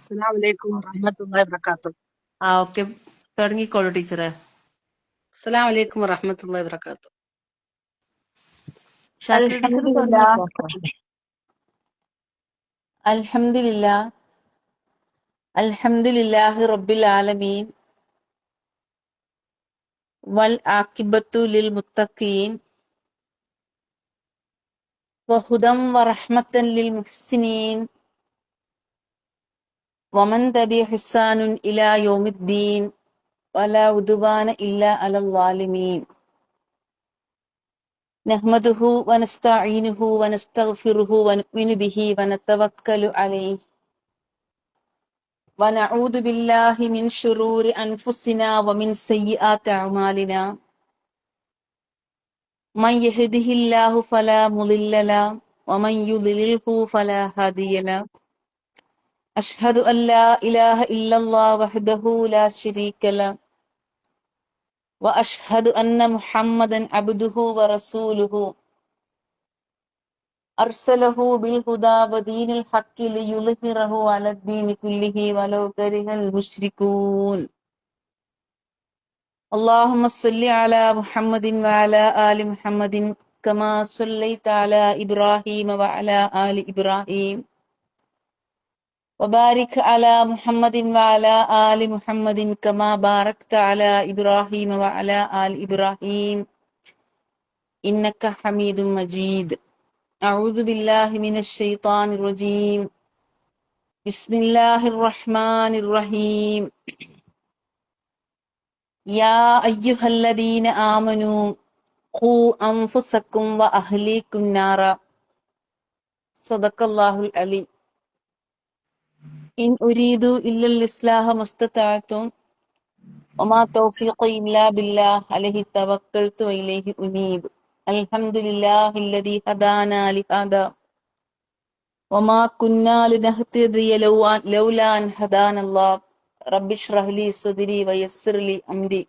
അസ്സലാമലൈക്കും വറഹ്മത്തുള്ളാഹി വബറകാതുഹു. ഓക്കെ, തുടങ്ങിക്കോളൂ ടീച്ചറെ. അസ്സലാമലൈക്കും വറഹ്മത്തുള്ളാഹി വബറകാതുഹു. ഷാക്കിർ ടീച്ചർ അൽഹംദുലില്ലാ തുടങ്ങിക്കോ. അൽഹംദുലില്ലാ അൽഹംദുലില്ലാഹി റബ്ബിൽ ആലമീൻ വൽ ആഖിബത്തു ലിൽ മുത്തഖീൻ വഹുദം വറഹ്മത്തൻ ലിൽ മുഹ്സിനീൻ വമൻ തബിഅ ഇഹ്സാനുൻ ഇലാ യൗമിദ്ദീൻ വലാ ഉദ്വാന ഇല്ലാ അലൽ ളാലിമീൻ നഹ്മദുഹു വനസ്തഈനുഹു വനസ്തഗ്ഫിറുഹു വനുഅ്മിനു ബിഹി വനതവക്കലു അലൈഹി ونعوذ بالله من شرور أنفسنا ومن سيئات أعمالنا من يهده الله فلا مضل له ومن يضلله فلا هادي له أشهد أن لا إله إلا الله وحده لا شريك له وأشهد أن محمدا عبده ورسوله أرسله بالهدى ودين الحق ليظهره على الدين كله ولو كره المشركون اللهم صل على محمد وعلى آل محمد كما صليت على إبراهيم وعلى آل إبراهيم وبارك على محمد وعلى آل محمد كما باركت على إبراهيم وعلى آل إبراهيم إنك حميد مجيد. أعوذ بالله من الشيطان الرجيم. بسم الله الرحمن الرحيم. يا أيها الذين آمنوا قوا أنفسكم وأهليكم نارا. صدق الله العليم. إن أريد إلا الإصلاح ما استطعت وما توفيقي إلا بالله عليه توكلت وإليه أنيب. الحمد لله الذي هدانا لهذا وما كنا لنهتدي لولا أن هدانا الله. رب اشرح لي صدري ويسر لي أمري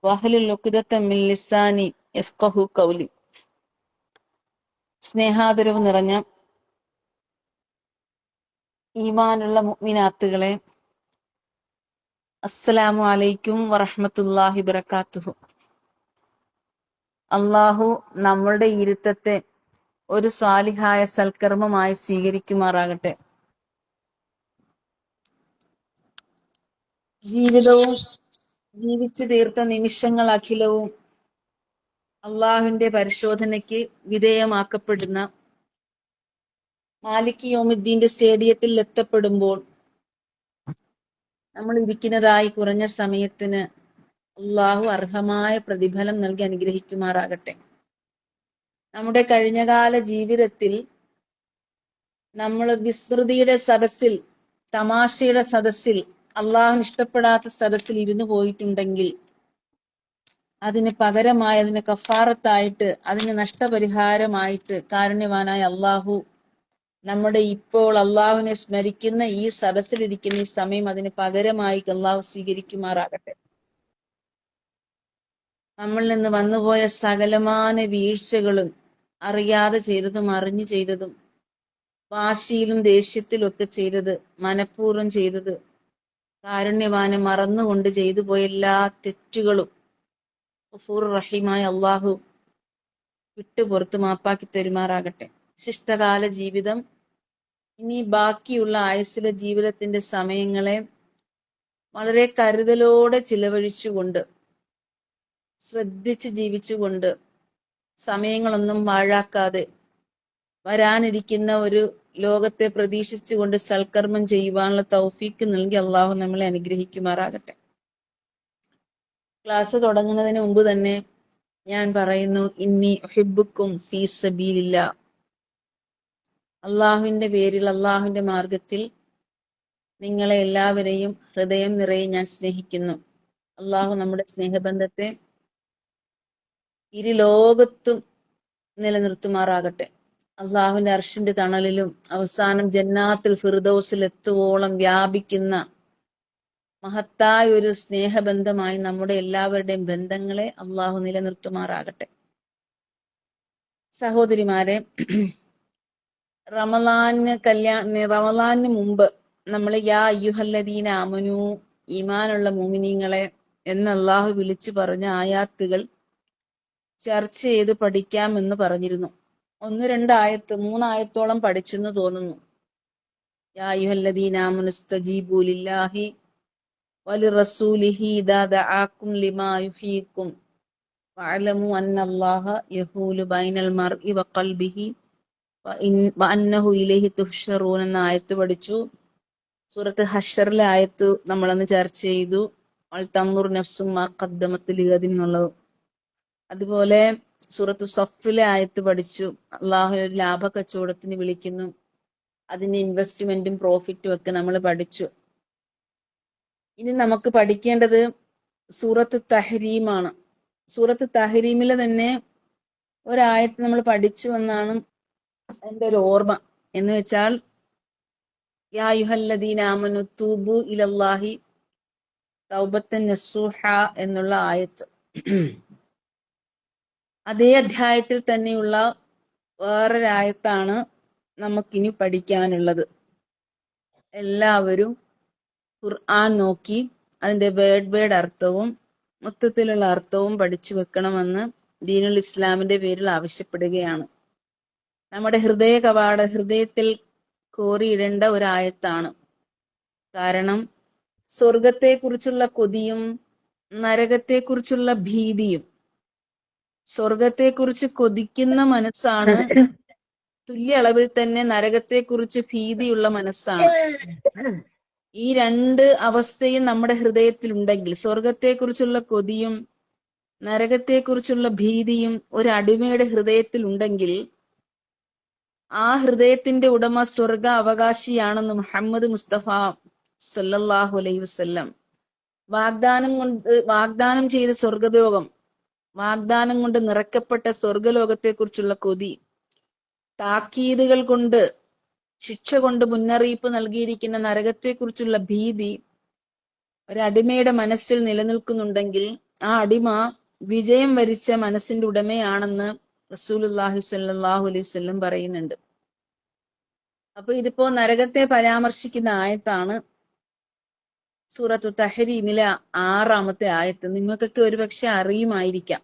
واحلل عقدة من لساني يفقهوا قولي. സ്നേഹാദരവ് നിറഞ്ഞ ഈമാനുള്ള മുഅ്മിനാത്തുകളെ, അസ്സലാമു അലൈക്കും വറഹ്മത്തുള്ളാഹി വബറകാതുഹു. അള്ളാഹു നമ്മളുടെ ഇരുത്തത്തെ ഒരു സ്വാലിഹായ സൽക്കർമ്മമായി സ്വീകരിക്കുമാറാകട്ടെ. ജീവിതവും ജീവിച്ചു തീർത്ത നിമിഷങ്ങൾ അഖിലവും അള്ളാഹുവിന്റെ പരിശോധനയ്ക്ക് വിധേയമാക്കപ്പെടുന്ന മാലിക് യൗമിദ്ദീന്റെ സ്റ്റേഡിയത്തിൽ എത്തപ്പെടുമ്പോൾ നമ്മൾ ഇരിക്കുന്നതായി കുറഞ്ഞ സമയത്തിന് അള്ളാഹു അർഹമായ പ്രതിഫലം നൽകി അനുഗ്രഹിക്കുമാറാകട്ടെ. നമ്മുടെ കഴിഞ്ഞകാല ജീവിതത്തിൽ നമ്മൾ വിസ്മൃതിയുടെ സദസ്സിൽ, തമാശയുടെ സദസ്സിൽ, അള്ളാഹുവിന് ഇഷ്ടപ്പെടാത്ത സദസ്സിൽ ഇരുന്നു പോയിട്ടുണ്ടെങ്കിൽ അതിന് പകരമായി, അതിന് കഫാറത്തായിട്ട്, അതിന് നഷ്ടപരിഹാരമായിട്ട് കാരുണ്യവാനായ അള്ളാഹു നമ്മുടെ ഇപ്പോൾ അള്ളാഹുവിനെ സ്മരിക്കുന്ന ഈ സദസ്സിലിരിക്കുന്ന ഈ സമയം അതിന് പകരമായി അള്ളാഹു സ്വീകരിക്കുമാറാകട്ടെ. നമ്മളിൽ നിന്ന് വന്നുപോയ സകലമാന വീഴ്ചകളും, അറിയാതെ ചെയ്തതും അറിഞ്ഞു ചെയ്തതും, വാശിയിലും ദേഷ്യത്തിലും ഒക്കെ ചെയ്തത്, മനഃപൂർവ്വം ചെയ്തത്, കാരുണ്യവാനെ മറന്നുകൊണ്ട് ചെയ്തു പോയ എല്ലാ തെറ്റുകളും ഗഫൂർ റഹീമായ അള്ളാഹു വിട്ടുപുറത്ത് മാപ്പാക്കി തരുമാറാകട്ടെ. ശിഷ്ടകാല ജീവിതം, ഇനി ബാക്കിയുള്ള ആയുസ്സിലെ ജീവിതത്തിന്റെ സമയങ്ങളെ വളരെ കരുതലോടെ ചിലവഴിച്ചുകൊണ്ട്, ശ്രദ്ധിച്ച് ജീവിച്ചുകൊണ്ട്, സമയങ്ങളൊന്നും പാഴാക്കാതെ വരാനിരിക്കുന്ന ഒരു ലോകത്തെ പ്രതീക്ഷിച്ചുകൊണ്ട് സൽക്കർമ്മം ചെയ്യുവാനുള്ള തൗഫീക്ക് നൽകി അള്ളാഹു നമ്മളെ അനുഗ്രഹിക്കുമാറാകട്ടെ. ക്ലാസ് തുടങ്ങുന്നതിന് മുമ്പ് തന്നെ ഞാൻ പറയുന്നു, ഇന്നി ഉഹിബ്ബുക്കും ഫീ സബീലില്ലാ. അള്ളാഹുവിന്റെ പേരിൽ, അള്ളാഹുവിന്റെ മാർഗത്തിൽ നിങ്ങളെ എല്ലാവരെയും ഹൃദയം നിറയെ ഞാൻ സ്നേഹിക്കുന്നു. അള്ളാഹു നമ്മുടെ സ്നേഹബന്ധത്തെ ഇരു ലോകത്തും നിലനിർത്തുമാറാകട്ടെ. അള്ളാഹുവിന്റെ അർശിന്റെ തണലിലും അവസാനം ജന്നാത്തുൽ ഫിർദൗസിൽ എത്തുവോളം വ്യാപിക്കുന്ന മഹത്തായ ഒരു സ്നേഹബന്ധമായി നമ്മുടെ എല്ലാവരുടെയും ബന്ധങ്ങളെ അള്ളാഹു നിലനിർത്തുമാറാകട്ടെ. സഹോദരിമാരെ, റമളാനിന് മുമ്പ് നമ്മൾ യാ അയ്യുഹല്ലദീന ആമനു, ഈമാനുള്ള മുഅ്മിനീങ്ങളെ എന്ന് അള്ളാഹു വിളിച്ചു പറഞ്ഞ ആയാത്തുകൾ ചർച്ച ചെയ്ത് പഠിക്കാമെന്ന് പറഞ്ഞിരുന്നു. 1-2 3 പഠിച്ചെന്ന് തോന്നുന്നു. യാ അയ്യുഹല്ലദീന ആമനു ഇസ്തജീബു ലില്ലാഹി വലിറസൂലിഹി ഇദാ ദഅാകും ലിമാ യുഹ്യീകും വഅലമു അന്നല്ലാഹ യഹൂലു ബൈനൽ മർഇ വഖൽബിഹി വഅന്നഹു ഇലൈഹി തുഹ്ശറൂൻ എന്ന ആയത്ത് പഠിച്ചു. സൂറത്ത് ഹഷറിലെ ആയത്ത് നമ്മളന്ന് ചർച്ച ചെയ്തു. അൽ തൻദുർ നഫ്സും മാ ഖദ്ദമത് ലിഗദിൻ എന്നുള്ളത്. അതുപോലെ സൂറത്ത് സഫിലെ ആയത്ത് പഠിച്ചു. അള്ളാഹു ഒരു ലാഭ കച്ചവടത്തിന് വിളിക്കുന്നു, അതിന്റെ ഇൻവെസ്റ്റ്മെന്റും പ്രോഫിറ്റും ഒക്കെ നമ്മൾ പഠിച്ചു. ഇനി നമുക്ക് പഠിക്കേണ്ടത് സൂറത്ത് തഹരീമാണ്. സൂറത്ത് തഹരീമിലെ തന്നെ ഒരായത്ത് നമ്മൾ പഠിച്ചു എന്നാണ് എൻ്റെ ഒരു ഓർമ്മ. എന്ന് വെച്ചാൽ യാ അയ്യുഹല്ലദീന ആമനു തൂബു ഇലല്ലാഹി തൗബത്തൻ നസൂഹ എന്നുള്ള ആയത്ത്. അതേ അധ്യായത്തിൽ തന്നെയുള്ള വേറൊരായത്താണ് നമുക്കിനി പഠിക്കാനുള്ളത്. എല്ലാവരും ഖുർആൻ നോക്കി അതിന്റെ വേർഡ് അർത്ഥവും മൊത്തത്തിലുള്ള അർത്ഥവും പഠിച്ചു വെക്കണമെന്ന് ദീനുൽ ഇസ്ലാമിന്റെ പേരിൽ ആവശ്യപ്പെടുകയാണ്. നമ്മുടെ ഹൃദയത്തിൽ കോറിയിടേണ്ട ഒരായത്താണ്. കാരണം സ്വർഗത്തെക്കുറിച്ചുള്ള കൊതിയും നരകത്തെക്കുറിച്ചുള്ള ഭീതിയും, സ്വർഗത്തെക്കുറിച്ച് കൊതിക്കുന്ന മനസ്സാണ് തുല്യ അളവിൽ തന്നെ നരകത്തെക്കുറിച്ച് ഭീതിയുള്ള മനസ്സാണ്. ഈ 2 അവസ്ഥയും നമ്മുടെ ഹൃദയത്തിൽ ഉണ്ടെങ്കിൽ, സ്വർഗത്തെക്കുറിച്ചുള്ള കൊതിയും നരകത്തെക്കുറിച്ചുള്ള ഭീതിയും ഒരു അടിമയുടെ ഹൃദയത്തിൽ ഉണ്ടെങ്കിൽ, ആ ഹൃദയത്തിന്റെ ഉടമ സ്വർഗ അവകാശിയാണെന്ന് മുഹമ്മദ് മുസ്തഫ സല്ലല്ലാഹു അലൈഹി വസല്ലം വാഗ്ദാനം ചെയ്ത സ്വർഗലോകം, വാഗ്ദാനം കൊണ്ട് നിറയ്ക്കപ്പെട്ട സ്വർഗലോകത്തെക്കുറിച്ചുള്ള കൊതി, താക്കീതുകൾ കൊണ്ട്, ശിക്ഷ കൊണ്ട് മുന്നറിയിപ്പ് നൽകിയിരിക്കുന്ന നരകത്തെക്കുറിച്ചുള്ള ഭീതി ഒരടിമയുടെ മനസ്സിൽ നിലനിൽക്കുന്നുണ്ടെങ്കിൽ ആ അടിമ വിജയം വരിച്ച മനസ്സിന്റെ ഉടമയാണെന്ന് റസൂലുള്ളാഹി സ്വല്ലല്ലാഹു അലൈഹി വസല്ലം പറയുന്നുണ്ട്. അപ്പൊ ഇതിപ്പോ നരകത്തെ പരാമർശിക്കുന്ന ആയത്താണ്. സൂറത്തു തഹരീമിലെ 6 ആയത്ത്. നിങ്ങൾക്കൊക്കെ ഒരുപക്ഷെ അറിയുമായിരിക്കാം.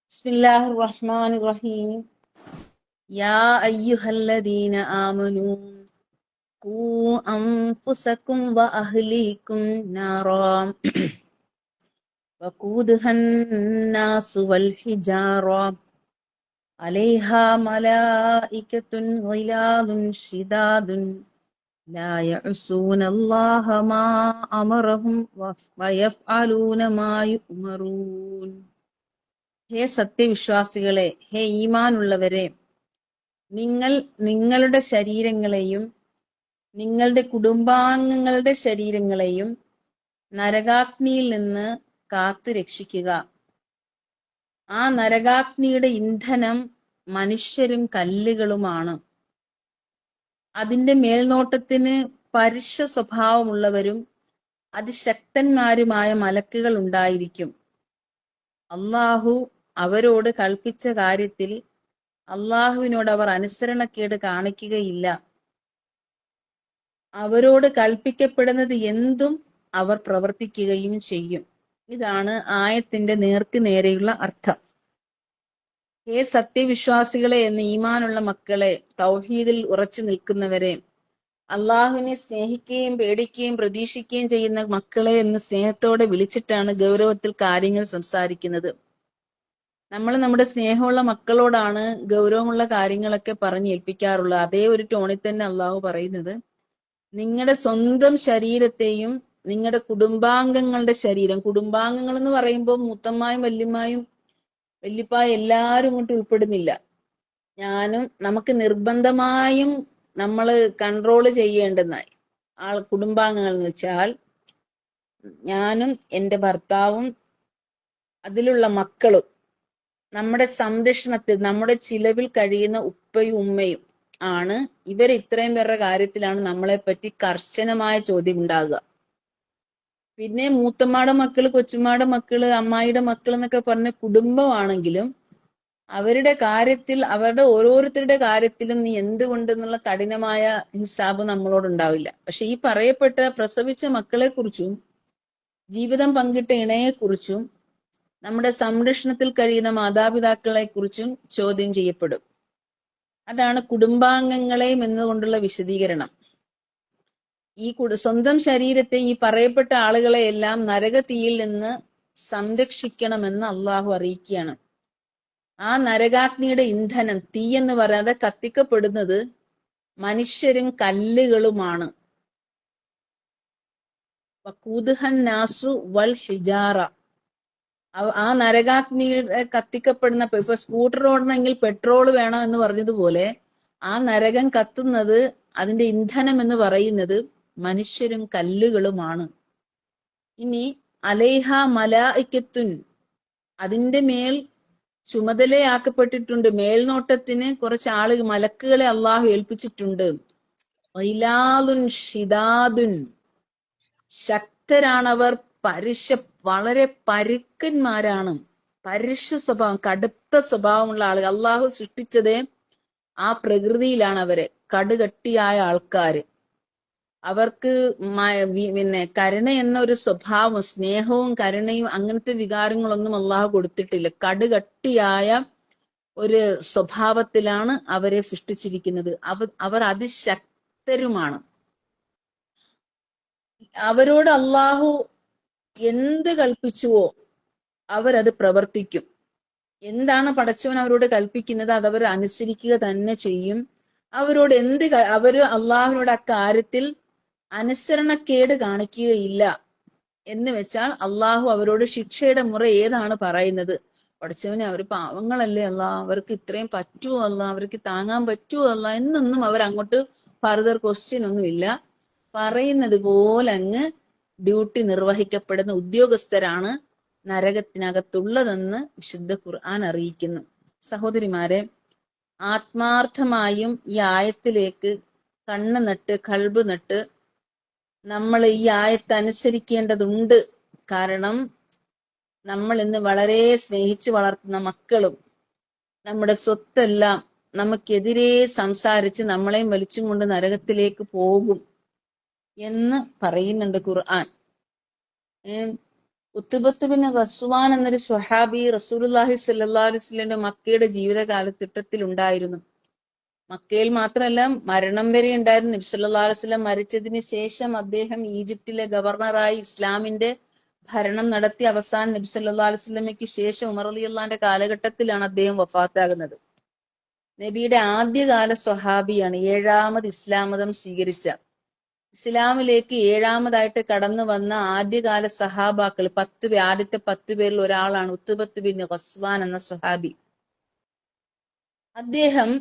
ബിസ്മില്ലാഹിർ റഹ്മാനിർ റഹീം. യാ അയ്യുഹല്ലദീന ആമനൂ ഖൂ അൻഫുസകും വഅഹ്ലീകും നാറാ വഖൂദുഹൻ നാസു വൽ ഹിജാറ അലൈഹാ മലായികത്തുൻ ഗിലാദുൻ ശിദാദുൻ ലാ യഅസൂനല്ലാഹ മാ അമറഹും വയഫ്അലൂന മാ യുഅ്മറൂൻ. ഹേ സത്യവിശ്വാസികളെ, ഹേ ഈമാനുള്ളവരെ, നിങ്ങൾ നിങ്ങളുടെ ശരീരങ്ങളെയും നിങ്ങളുടെ കുടുംബാംഗങ്ങളുടെ ശരീരങ്ങളെയും നരകാഗ്നിയിൽ നിന്ന് കാത്തു രക്ഷിക്കുക. ആ നരകാഗ്നിയുടെ ഇന്ധനം മനുഷ്യരും കല്ലുകളുമാണ്. അതിന്റെ മേൽനോട്ടത്തിന് പരുഷ സ്വഭാവമുള്ളവരും അതിശക്തന്മാരുമായ മലക്കുകൾ ഉണ്ടായിരിക്കും. അള്ളാഹു അവരോട് കൽപ്പിച്ച കാര്യത്തിൽ അള്ളാഹുവിനോട് അവർ അനുസരണക്കേട് കാണിക്കുകയില്ല. അവരോട് കൽപ്പിക്കപ്പെടുന്നത് എന്തും അവർ പ്രവർത്തിക്കുകയും ചെയ്യും. ഇതാണ് ആയത്തിന്റെ നേർക്ക് നേരെയുള്ള അർത്ഥം. ഹേ സത്യവിശ്വാസികളെ എന്ന് ഈമാനുള്ള മക്കളെ, തൗഹീദിൽ ഉറച്ചു നിൽക്കുന്നവരെ, അള്ളാഹുവിനെ സ്നേഹിക്കുകയും പേടിക്കുകയും പ്രതീക്ഷിക്കുകയും ചെയ്യുന്ന മക്കളെ എന്ന് സ്നേഹത്തോടെ വിളിച്ചിട്ടാണ് ഗൗരവത്തിൽ കാര്യങ്ങൾ സംസാരിക്കുന്നത്. നമ്മൾ നമ്മുടെ സ്നേഹമുള്ള മക്കളോടാണ് ഗൗരവമുള്ള കാര്യങ്ങളൊക്കെ പറഞ്ഞേൽപ്പിക്കാറുള്ളത്. അതേ ഒരു ടോണിൽ തന്നെ അള്ളാഹു പറയുന്നത്, നിങ്ങളുടെ സ്വന്തം ശരീരത്തെയും നിങ്ങളുടെ കുടുംബാംഗങ്ങളുടെ ശരീരം, കുടുംബാംഗങ്ങൾ എന്ന് പറയുമ്പോൾ മുത്തമ്മായും വല്യമ്മായും വല്യപ്പായും എല്ലാവരും ഇങ്ങോട്ട് ഉൾപ്പെടുന്നില്ല. നമുക്ക് നിർബന്ധമായും നമ്മൾ കൺട്രോൾ ചെയ്യേണ്ടുന്ന കുടുംബാംഗങ്ങൾ എന്ന് വെച്ചാൽ ഞാനും എൻ്റെ ഭർത്താവും അതിലുള്ള മക്കളും, നമ്മുടെ സംരക്ഷണത്തിൽ നമ്മുടെ ചിലവിൽ കഴിയുന്ന ഉപ്പയും ഉമ്മയും ആണ്. ഇത്രയും പേരുടെ കാര്യത്തിലാണ് നമ്മളെ പറ്റി കർശനമായ ചോദ്യം ഉണ്ടാകുക. പിന്നെ മൂത്തമ്മയുടെ മക്കള്, കൊച്ചുമ്മയുടെ മക്കള്, അമ്മായിയുടെ മക്കൾ എന്നൊക്കെ പറഞ്ഞ കുടുംബമാണെങ്കിലും അവരുടെ കാര്യത്തിൽ, അവരുടെ ഓരോരുത്തരുടെ കാര്യത്തിലും നീ എന്തുകൊണ്ടെന്നുള്ള കഠിനമായ ഹിസാബ് നമ്മളോടുണ്ടാവില്ല. പക്ഷെ ഈ പറയപ്പെട്ട പ്രസവിച്ച മക്കളെ കുറിച്ചും ജീവിതം പങ്കിട്ട ഇണയെക്കുറിച്ചും നമ്മുടെ സംരക്ഷണത്തിൽ കഴിയുന്ന മാതാപിതാക്കളെ കുറിച്ചും ചോദ്യം ചെയ്യപ്പെടും. അതാണ് കുടുംബാംഗങ്ങളെയും എന്നതുകൊണ്ടുള്ള വിശദീകരണം. ഈ സ്വന്തം ശരീരത്തെ, ഈ പറയപ്പെട്ട ആളുകളെ എല്ലാം നരകതീയിൽ നിന്ന് സംരക്ഷിക്കണമെന്ന് അള്ളാഹു അറിയിക്കുകയാണ്. ആ നരകാഗ്നിയുടെ ഇന്ധനം, തീ എന്ന് പറയാതെ കത്തിക്കപ്പെടുന്നത് മനുഷ്യരും കല്ലുകളുമാണ്. വഖൂദുഹൻ നാസു വൽ ഹിജാറ. ആ നരകാഗ്നിയുടെ കത്തിക്കപ്പെടുന്ന, ഇപ്പൊ സ്കൂട്ടർ ഓടണമെങ്കിൽ പെട്രോൾ വേണം എന്ന് പറഞ്ഞതുപോലെ ആ നരകം കത്തുന്നത്, അതിന്റെ ഇന്ധനം എന്ന് പറയുന്നത് മനുഷ്യരും കല്ലുകളുമാണ്. ഇനി അലൈഹ മലായിക്കത്തുൻ, അതിന്റെ മേൽ ചുമതലയാക്കപ്പെട്ടിട്ടുണ്ട്, മേൽനോട്ടത്തിന് കുറച്ച് ആളുകൾ, മലക്കുകളെ അള്ളാഹു ഏൽപ്പിച്ചിട്ടുണ്ട്. ഗിലാദുൻ ഷിദാദുൻ, ശക്തരാണവർ, വളരെ പരുക്കന്മാരാണ്, പരുഷ സ്വഭാവം, കടുത്ത സ്വഭാവമുള്ള ആളുകൾ. അള്ളാഹു സൃഷ്ടിച്ചത് ആ പ്രകൃതിയിലാണ് അവരെ, കടുകട്ടിയായ ആൾക്കാര്. അവർക്ക് പിന്നെ കരുണ എന്ന ഒരു സ്വഭാവം, സ്നേഹവും കരുണയും അങ്ങനത്തെ വികാരങ്ങളൊന്നും അള്ളാഹു കൊടുത്തിട്ടില്ല. കടുകട്ടിയായ ഒരു സ്വഭാവത്തിലാണ് അവരെ സൃഷ്ടിച്ചിരിക്കുന്നത്. അവർ അതിശക്തരുമാണ്. അവരോട് അള്ളാഹു എന്ത് കൽപ്പിച്ചുവോ അവരത് പ്രവർത്തിക്കും. എന്താണ് പടച്ചവൻ അവരോട് കൽപ്പിക്കുന്നത് അത് അവർ അനുസരിക്കുക തന്നെ ചെയ്യും. അവരോട് അവര് അള്ളാഹുവിനോട് അക്കാര്യത്തിൽ അനുസരണക്കേട് കാണിക്കുകയില്ല. എന്ന് വെച്ചാൽ അള്ളാഹു അവരോട് ശിക്ഷയുടെ മുറ ഏതാണ് പറയുന്നത്? പഠിച്ചവനെ, അവർ പാവങ്ങളല്ലേ അല്ല, അവർക്ക് ഇത്രയും പറ്റുമോ അല്ല, അവർക്ക് താങ്ങാൻ പറ്റുമോ അല്ല എന്നൊന്നും അവരങ്ങോട്ട് ഫർദർ ക്വസ്റ്റ്യൻ ഒന്നുമില്ല. പറയുന്നത് പോലെ അങ്ങ് ഡ്യൂട്ടി നിർവഹിക്കപ്പെടുന്ന ഉദ്യോഗസ്ഥരാണ് നരകത്തിനകത്തുള്ളതെന്ന് വിശുദ്ധ ഖുർആൻ അറിയിക്കുന്നു. സഹോദരിമാരെ, ആത്മാർത്ഥമായും ഈ ആയത്തിലേക്ക് കണ്ണ് നട്ട് കൽബ് നട്ട് നമ്മൾ ഈ ആയത്ത് അനുസരിക്കേണ്ടതുണ്ട്. കാരണം നമ്മൾ ഇന്ന് വളരെ സ്നേഹിച്ചു വളർത്തുന്ന മക്കളും നമ്മുടെ സ്വത്തെല്ലാം നമുക്കെതിരെ സംസാരിച്ച് നമ്മളെയും വലിച്ചും കൊണ്ട് നരകത്തിലേക്ക് പോകും എന്ന് പറയുന്നുണ്ട് ഖുർആൻ. ഉത്ബത്ത് ബിൻ ഗസ്വാൻ എന്നൊരു സ്വഹാബി റസൂലുള്ളാഹി സ്വല്ലല്ലാഹു അലൈഹി വസല്ലമയുടെ മക്കയുടെ ജീവിത കാലഘട്ടത്തിൽ ഉണ്ടായിരുന്നു. മക്കയിൽ മാത്രമല്ല, മരണം വരെ ഉണ്ടായിരുന്നു. നബി സല്ലല്ലാഹു അലൈഹി വസല്ലം മരിച്ചതിന് ശേഷം അദ്ദേഹം ഈജിപ്തിലെ ഗവർണറായി ഇസ്ലാമിന്റെ ഭരണം നടത്തി. അവസാനം നബി സല്ലല്ലാഹു അലൈഹി വസല്ലമയ്ക്ക് ശേഷം ഉമർ റളിയല്ലാഹുവിന്റെ കാലഘട്ടത്തിലാണ് അദ്ദേഹം വഫാത്താകുന്നത്. നബിയുടെ ആദ്യകാല സ്വഹാബിയാണ്, 7ാമത് ഇസ്ലാം മതം സ്വീകരിച്ച, ഇസ്ലാമിലേക്ക് 7ാമതായിട്ട് കടന്നു വന്ന ആദ്യകാല സഹാബാക്കൾ ആദ്യത്തെ 10 പേരിൽ ഒരാളാണ് ഉത്ബത്ത് ബിൻ ഗസ്വാൻ എന്ന സ്വഹാബി. അദ്ദേഹം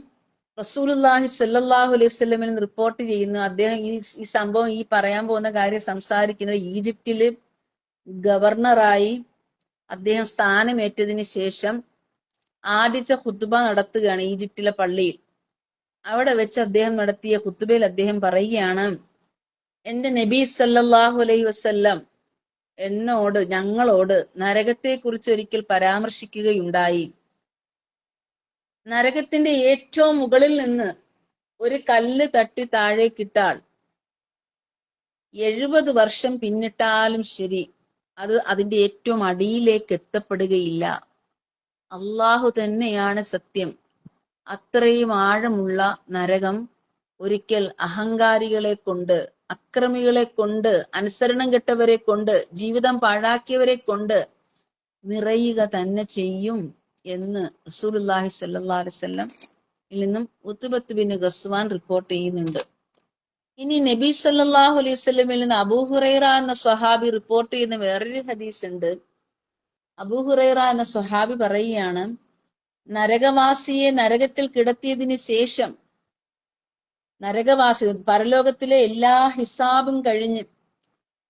റസൂലുള്ളാഹി സ്വല്ലല്ലാഹു അലൈഹി വസല്ലമയിൽ നിന്ന് റിപ്പോർട്ട് ചെയ്യുന്നു. അദ്ദേഹം ഈ സംഭവം, ഈ പറയാൻ പോകുന്ന കാര്യം സംസാരിക്കുന്നത് ഈജിപ്തില് ഗവർണറായി അദ്ദേഹം സ്ഥാനമേറ്റതിന് ശേഷം ആദ്യത്തെ ഖുത്ബ നടത്തുകയാണ് ഈജിപ്തിലെ പള്ളിയിൽ. അവിടെ വെച്ച് അദ്ദേഹം നടത്തിയ ഖുത്ബയിൽ അദ്ദേഹം പറയുകയാണ്, എന്റെ നബി സല്ലല്ലാഹു അലൈഹി വസല്ലം ഞങ്ങളോട് നരകത്തെക്കുറിച്ച് ഒരിക്കൽ പരാമർശിക്കുകയുണ്ടായി. നരകത്തിന്റെ ഏറ്റവും മുകളിൽ നിന്ന് ഒരു കല്ല് തട്ടി താഴേക്കിട്ടാൽ 70 വർഷം പിന്നിട്ടാലും ശരി, അത് അതിന്റെ ഏറ്റവും അടിയിലേക്ക് എത്തപ്പെടുകയില്ല. അള്ളാഹു തന്നെയാണ് സത്യം. അത്രയും ആഴമുള്ള നരകം ഒരിക്കൽ അഹങ്കാരികളെ കൊണ്ട്, അക്രമികളെ കൊണ്ട്, അനുസരണം കെട്ടവരെ കൊണ്ട്, ജീവിതം പാഴാക്കിയവരെ കൊണ്ട് നിറയുക തന്നെ ചെയ്യും എന്ന് റസൂലുള്ളാഹി സ്വല്ലല്ലാഹു അലൈഹി വസല്ലം നിന്നും ഉത്ബത്ത് ബിൻ ഗസ്വാൻ റിപ്പോർട്ട് ചെയ്യുന്നുണ്ട്. ഇനി നബി സല്ലല്ലാഹു അലൈഹി വസല്ലമിൽ നിന്ന് അബൂ ഹുറൈറ എന്ന സ്വഹാബി റിപ്പോർട്ട് ചെയ്യുന്ന വേറൊരു ഹദീസ് ഉണ്ട്. അബൂ ഹുറൈറ എന്ന സ്വഹാബി പറയുകയാണ്, നരകവാസിയെ നരകത്തിൽ കിടത്തിയതിന് ശേഷം, നരകവാസി പരലോകത്തിലെ എല്ലാ ഹിസാബും കഴിഞ്ഞ്,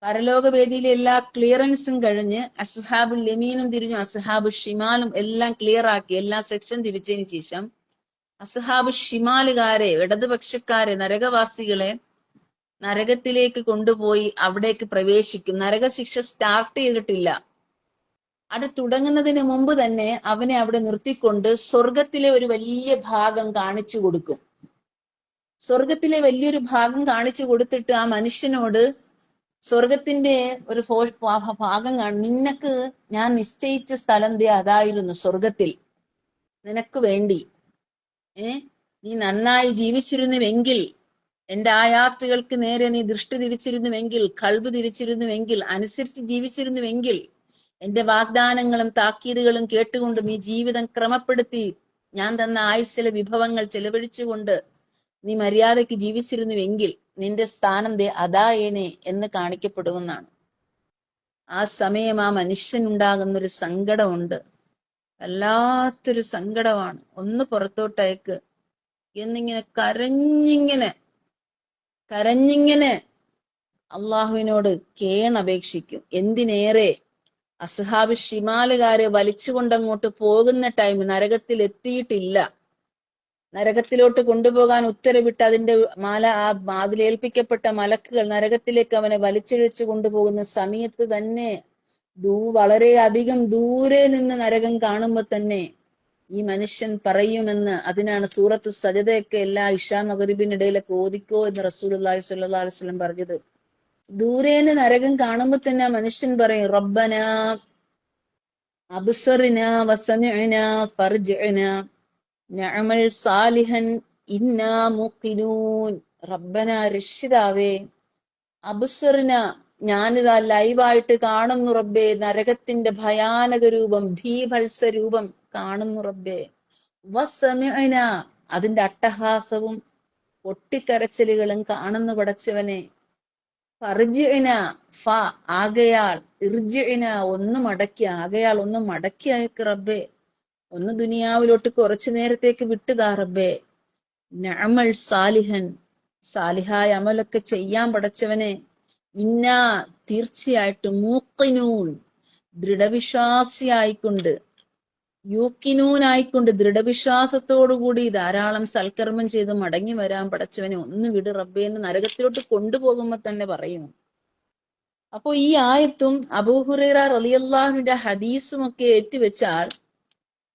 പരലോകവേദിയിലെ എല്ലാ ക്ലിയറൻസും കഴിഞ്ഞ്, അസ്ഹാബുൽ യമീനും തിരിഞ്ഞു അസ്ഹാബു ഷിമാലും എല്ലാം ക്ലിയർ ആക്കി, എല്ലാ സെക്ഷൻ തിരിച്ചതിന് ശേഷം അസ്ഹാബു ഷിമാലുകാരെ, ഇടതുപക്ഷക്കാരെ, നരകവാസികളെ നരകത്തിലേക്ക് കൊണ്ടുപോയി അവിടേക്ക് പ്രവേശിക്കും. നരകശിക്ഷ സ്റ്റാർട്ട് ചെയ്തിട്ടില്ല. അത് തുടങ്ങുന്നതിന് മുമ്പ് തന്നെ അവനെ അവിടെ നിർത്തിക്കൊണ്ട് സ്വർഗത്തിലെ ഒരു വലിയ ഭാഗം കാണിച്ചു കൊടുക്കും. സ്വർഗത്തിലെ വലിയൊരു ഭാഗം കാണിച്ചു കൊടുത്തിട്ട് ആ മനുഷ്യനോട് സ്വർഗത്തിന്റെ ഒരു ഭാഗം നിനക്ക് ഞാൻ നിശ്ചയിച്ച സ്ഥലം അതായിരുന്നു സ്വർഗത്തിൽ നിനക്ക് വേണ്ടി. നീ നന്നായി ജീവിച്ചിരുന്നുവെങ്കിൽ, എന്റെ ആയാത്തുകൾക്ക് നേരെ നീ ദൃഷ്ടി തിരിച്ചിരുന്നുവെങ്കിൽ, കൽബ് തിരിച്ചിരുന്നുവെങ്കിൽ, അനുസരിച്ച് ജീവിച്ചിരുന്നുവെങ്കിൽ, എന്റെ വാഗ്ദാനങ്ങളും താക്കീതുകളും കേട്ടുകൊണ്ട് നീ ജീവിതം ക്രമപ്പെടുത്തി ഞാൻ തന്ന ആയുസ്സിലെ വിഭവങ്ങൾ ചെലവഴിച്ചുകൊണ്ട് നീ മര്യാദയ്ക്ക് ജീവിച്ചിരുന്നുവെങ്കിൽ നിന്റെ സ്ഥാനം അതായേനെ എന്ന് കാണിക്കപ്പെടുമെന്നാണ്. ആ സമയം ആ മനുഷ്യനുണ്ടാകുന്നൊരു സങ്കടമുണ്ട്, വല്ലാത്തൊരു സങ്കടമാണ്. ഒന്ന് പുറത്തോട്ടയക്ക് എന്നിങ്ങനെ കരഞ്ഞിങ്ങനെ അള്ളാഹുവിനോട് കേണപേക്ഷിക്കും. എന്തിനേറെ അസ്ഹാബ് ഷിമാലുകാരെ വലിച്ചുകൊണ്ടങ്ങോട്ട് പോകുന്ന ടൈം നരകത്തിൽ എത്തിയിട്ടില്ല. നരകത്തിലോട്ട് കൊണ്ടുപോകാൻ ഉത്തരവിട്ട് അതിന്റെ അതിലേൽപ്പിക്കപ്പെട്ട മലക്കുകൾ നരകത്തിലേക്ക് അവനെ വലിച്ചിഴച്ചു കൊണ്ടുപോകുന്ന സമയത്ത് തന്നെ വളരെയധികം ദൂരെ നിന്ന് നരകം കാണുമ്പോൾ തന്നെ ഈ മനുഷ്യൻ പറയുമെന്ന്, അതിനാണ് സൂറത്ത് സജദയൊക്കെ എല്ലാ ഇശാ മഗ്രിബിനിടയിലൊക്കെ ഓദിക്കോ എന്ന് റസൂലുള്ളാഹി സ്വല്ലല്ലാഹു അലൈഹി വസല്ലം പറഞ്ഞത്. ദൂരേന്ന് നരകം കാണുമ്പോൾ തന്നെ ആ മനുഷ്യൻ പറയും, റബ്ബനാ അബ്സറിനാ വസമിഅനാ ഫർജിഅനാ നഅമൽ സാലിഹൻ ഇന്നാ മുഖിനൂൻ. റബ്ബന, രക്ഷിതാവേ, അബ്സറിന, ഞാനിതാ ലൈവായിട്ട് കാണുന്നു റബ്ബേ, നരകത്തിന്റെ ഭയാനക രൂപം, ഭീഭത്സ രൂപം കാണുന്നു റബ്ബേ. വസമിഅന, അതിന്റെ അട്ടഹാസവും പൊട്ടിക്കരച്ചിലുകളും കാണുന്നു പടച്ചവനെ. ഫർജിഅന, ആകയാൽ, ഇർജിഅന, ഒന്ന് മടക്കി, ആകയാൽ ഒന്ന് മടക്കി അയക്ക് റബ്ബേ, ഒന്ന് ദുനിയാവിലോട്ട് കുറച്ചു നേരത്തേക്ക് വിട്ടുതാ റബ്ബേ. നഅമൽ സാലിഹൻ, സാലിഹായ അമലൊക്കെ ചെയ്യാൻ പടച്ചവനെ. ഇന്നാ, തീർച്ചയായിട്ടും, മൂക്കിനൂൻ, ദൃഢവിശ്വാസിയായിക്കൊണ്ട്, യൂക്കിനൂനായിക്കൊണ്ട് ദൃഢവിശ്വാസത്തോടുകൂടി ധാരാളം സൽക്കർമ്മം ചെയ്ത് മടങ്ങി വരാൻ പടച്ചവനെ ഒന്ന് വിട് റബ്ബേ എന്ന് നരകത്തിലോട്ട് കൊണ്ടുപോകുമ്പോ തന്നെ പറയുന്നു. അപ്പോ ഈ ആയത്തും അബൂ ഹുറൈറ റളിയല്ലാഹുവിന്റെ ഹദീസും ഒക്കെ ഏറ്റുവെച്ചാൽ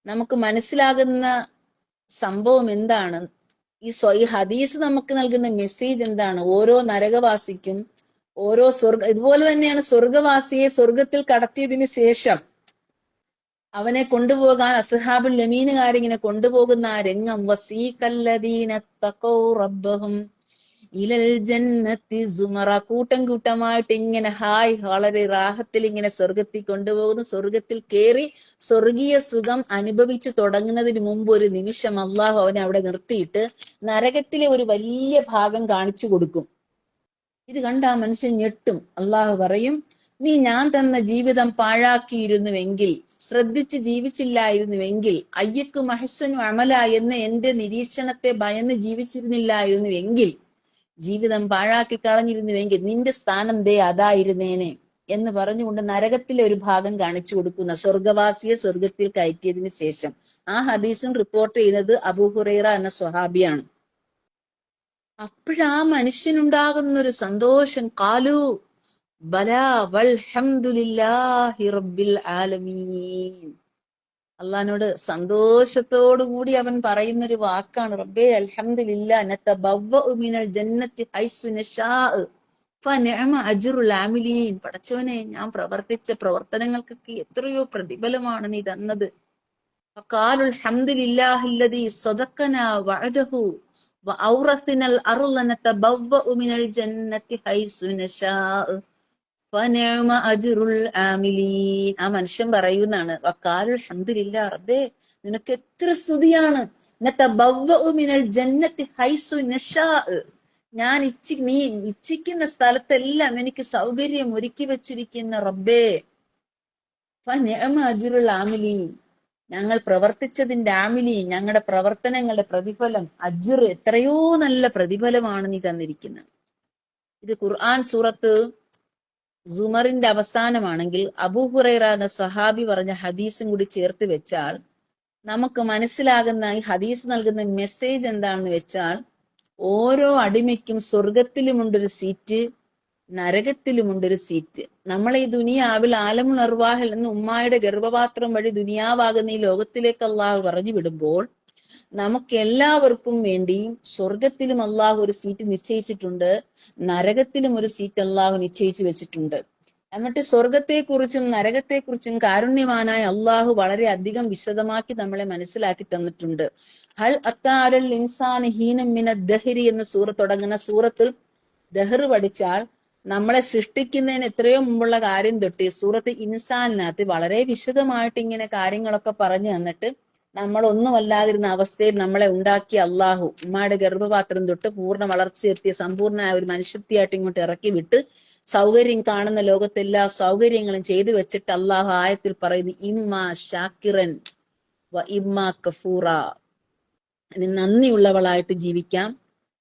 നമുക്ക് മനസ്സിലാകുന്ന സംഭവം എന്താണ്? ഈ ഹദീസ് നമുക്ക് നൽകുന്ന മെസ്സേജ് എന്താണ്? ഓരോ നരകവാസിക്കും ഓരോ ഇതുപോലെ തന്നെയാണ് സ്വർഗവാസിയെ സ്വർഗത്തിൽ കടത്തിയതിന് ശേഷം അവനെ കൊണ്ടുപോകാൻ അസ്ഹാബുൽ യമീനുകാരിങ്ങനെ കൊണ്ടുപോകുന്ന ആ രംഗം, വസീഖല്ലദീന തഖൗ റബ്ബഹും ഇലൽ ജന്നത്തി സുമറ, കൂട്ടം കൂട്ടമായിട്ട് ഇങ്ങനെ വളരെ റാഹത്തിൽ ഇങ്ങനെ സ്വർഗത്തിൽ കൊണ്ടുപോകുന്നു. സ്വർഗത്തിൽ കയറി സ്വർഗീയ സുഖം അനുഭവിച്ചു തുടങ്ങുന്നതിന് മുമ്പ് ഒരു നിമിഷം അള്ളാഹു അവനെ അവിടെ നിർത്തിയിട്ട് നരകത്തിലെ ഒരു വലിയ ഭാഗം കാണിച്ചു കൊടുക്കും. ഇത് കണ്ട ആ മനുഷ്യൻ ഞെട്ടും. അള്ളാഹു പറയും, നീ ഞാൻ തന്ന ജീവിതം പാഴാക്കിയിരുന്നുവെങ്കിൽ, ശ്രദ്ധിച്ച് ജീവിച്ചില്ലായിരുന്നുവെങ്കിൽ, അയ്യക്കും അഹ്സനു അമല എന്ന എന്റെ നിരീക്ഷണത്തെ ഭയന്ന് ജീവിച്ചിരുന്നില്ലായിരുന്നുവെങ്കിൽ, ജീവിതം പാഴാക്കി കളഞ്ഞിരുന്നുവെങ്കിൽ നിന്റെ സ്ഥാനം അതായിരുന്നേനെ എന്ന് പറഞ്ഞുകൊണ്ട് നരകത്തിലെ ഒരു ഭാഗം കാണിച്ചു കൊടുക്കുന്ന സ്വർഗവാസിയെ സ്വർഗത്തിൽ കയറ്റിയതിന് ശേഷം. ആ ഹദീസും റിപ്പോർട്ട് ചെയ്യുന്നത് അബൂ ഹുറൈറ എന്ന സ്വഹാബിയാണ്. അപ്പോഴാ മനുഷ്യനുണ്ടാകുന്ന ഒരു സന്തോഷം, ഖാലു ബലാ വൽഹംദുലില്ലാഹി റബ്ബിൽ ആലമീൻ. അള്ളാഹിനോട് സന്തോഷത്തോടു കൂടി അവൻ പറയുന്നൊരു വാക്കാണ്, റബ്ബേ അൽഹംദുലില്ലാഹ് നതബവ്വഉ മിനൽ ജന്നത്തി ഹൈസു നശാഅ ഫനിഅമ അജ്റുൽ ആമിലീൻ. പടച്ചവനെ, ഞാൻ പ്രവർത്തിച്ച പ്രവർത്തനങ്ങൾക്കൊക്കെ എത്രയോ പ്രതിഫലമാണ് നീ തന്നത്. ഫഖാലുൽ ഹംദുലില്ലാഹില്ലദീ സദഖനാ വഅദഹു വഔറസിനൽ അർള നതബവ്വഉ മിനൽ ജന്നത്തി ഹൈസു നശാഅ ഫനിഅമ അജ്റുൽ ആമിലീൻ. ആ മനുഷ്യൻ പറയുന്നതാണ്, വഖാലുൽ ഹംദുലില്ലാ, റബ്ബേ നിനക്ക് എത്ര സ്തുതിയാണ്. നതബവ്വഉ മിനൽ ജന്നത്തി ഹൈസു നശാഅ, ഞാൻ നീ ഇച്ഛിക്കുന്ന സ്ഥലത്തെല്ലാം എനിക്ക് സൗകര്യം ഒരുക്കി വെച്ചിരിക്കുന്ന റബ്ബേ. ഫനിഅമ അജ്റുൽ ആമിലീൻ, ഞങ്ങൾ പ്രവർത്തിച്ചതിന്റെ ആമിലീൻ, ഞങ്ങളുടെ പ്രവർത്തനങ്ങളുടെ പ്രതിഫലം, അജ്ർ, എത്രയോ നല്ല പ്രതിഫലമാണ് നീ തന്നിരിക്കുന്നത്. ഇത് ഖുർആൻ സൂറത്ത് സുമറിന്റെ അവസാനമാണെങ്കിൽ അബൂ ഹുറൈറ എന്ന സഹാബി പറഞ്ഞ ഹദീസും കൂടി ചേർത്ത് വെച്ചാൽ നമുക്ക് മനസ്സിലാകുന്ന ഈ ഹദീസ് നൽകുന്ന മെസ്സേജ് എന്താണെന്ന് വെച്ചാൽ, ഓരോ അടിമയ്ക്കും സ്വർഗത്തിലുമുണ്ടൊരു സീറ്റ്, നരകത്തിലുമുണ്ടൊരു സീറ്റ്. നമ്മൾ ഈ ദുനിയാവിൽ ആലമുൽ അർവാഹിൽ നിന്ന് ഉമ്മായുടെ ഗർഭപാത്രം വഴി ദുനിയാവാകുന്ന ഈ ലോകത്തിലേക്ക് അള്ളാഹു പറഞ്ഞു വിടുമ്പോൾ നമുക്ക് എല്ലാവർക്കും വേണ്ടിയും സ്വർഗത്തിലും അള്ളാഹു ഒരു സീറ്റ് നിശ്ചയിച്ചിട്ടുണ്ട്, നരകത്തിലും ഒരു സീറ്റ് അള്ളാഹു നിശ്ചയിച്ചു വെച്ചിട്ടുണ്ട്. എന്നിട്ട് സ്വർഗത്തെക്കുറിച്ചും നരകത്തെക്കുറിച്ചും കാരുണ്യവാനായ അള്ളാഹു വളരെ അധികം വിശദമാക്കി നമ്മളെ മനസ്സിലാക്കി തന്നിട്ടുണ്ട്. ഹൽ അത്താലൽ ഇൻസാൻ ഹീനം മിന ദഹരി എന്ന സൂറത്ത് തുടങ്ങുന്ന സൂറത്തിൽ ദഹർ പഠിച്ചാൽ നമ്മളെ സൃഷ്ടിക്കുന്നതിന് എത്രയോ മുമ്പുള്ള കാര്യം തൊട്ട് സൂറത്ത് ഇൻസാനിനകത്ത് വളരെ വിശദമായിട്ട് ഇങ്ങനെ കാര്യങ്ങളൊക്കെ പറഞ്ഞു തന്നിട്ട് നമ്മൾ ഒന്നുമല്ലാതിരുന്ന അവസ്ഥയിൽ നമ്മളെ ഉണ്ടാക്കിയ അള്ളാഹു ഉമ്മയുടെ ഗർഭപാത്രം തൊട്ട് പൂർണ്ണ വളർച്ചയെത്തിയ സമ്പൂർണ്ണമായ ഒരു മനുഷ്യത്തെയായിട്ട് ഇങ്ങോട്ട് ഇറക്കി വിട്ട് സൗകര്യം കാണുന്ന ലോകത്തെല്ലാ സൗകര്യങ്ങളും ചെയ്തു വെച്ചിട്ട് അള്ളാഹു ആയത്തിൽ പറയുന്നു ഇമ്മാ ഷാക്കിറൻ വ ഇമ്മാ കഫൂറ. നന്ദിയുള്ളവളായിട്ട് ജീവിക്കാം,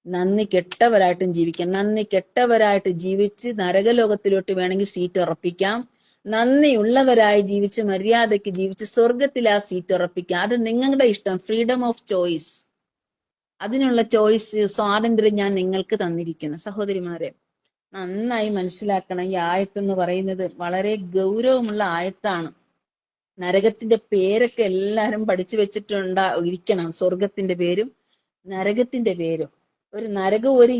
നന്ദി കെട്ടവരായിട്ടും ജീവിക്കാം. നന്ദി കെട്ടവരായിട്ട് ജീവിച്ച് നരകലോകത്തിലോട്ട് വേണമെങ്കിൽ സീറ്റ് ഉറപ്പിക്കാം, നന്ദിയുള്ളവരായി ജീവിച്ച് മര്യാദയ്ക്ക് ജീവിച്ച് സ്വർഗത്തിൽ ആ സീറ്റ് ഉറപ്പിക്കാം. അത് നിങ്ങളുടെ ഇഷ്ടം, ഫ്രീഡം ഓഫ് ചോയ്സ്. അതിനുള്ള ചോയ്സ് സ്വാതന്ത്ര്യം ഞാൻ നിങ്ങൾക്ക് തന്നിരിക്കുന്നു. സഹോദരിമാരെ, നന്നായി മനസ്സിലാക്കണം. ഈ ആയത്തെന്ന് പറയുന്നത് വളരെ ഗൗരവമുള്ള ആയത്താണ്. നരകത്തിന്റെ പേരൊക്കെ എല്ലാരും പഠിച്ചു ഇരിക്കണം. സ്വർഗത്തിന്റെ പേരും നരകത്തിന്റെ പേരും. ഒരു നരകം ഒരു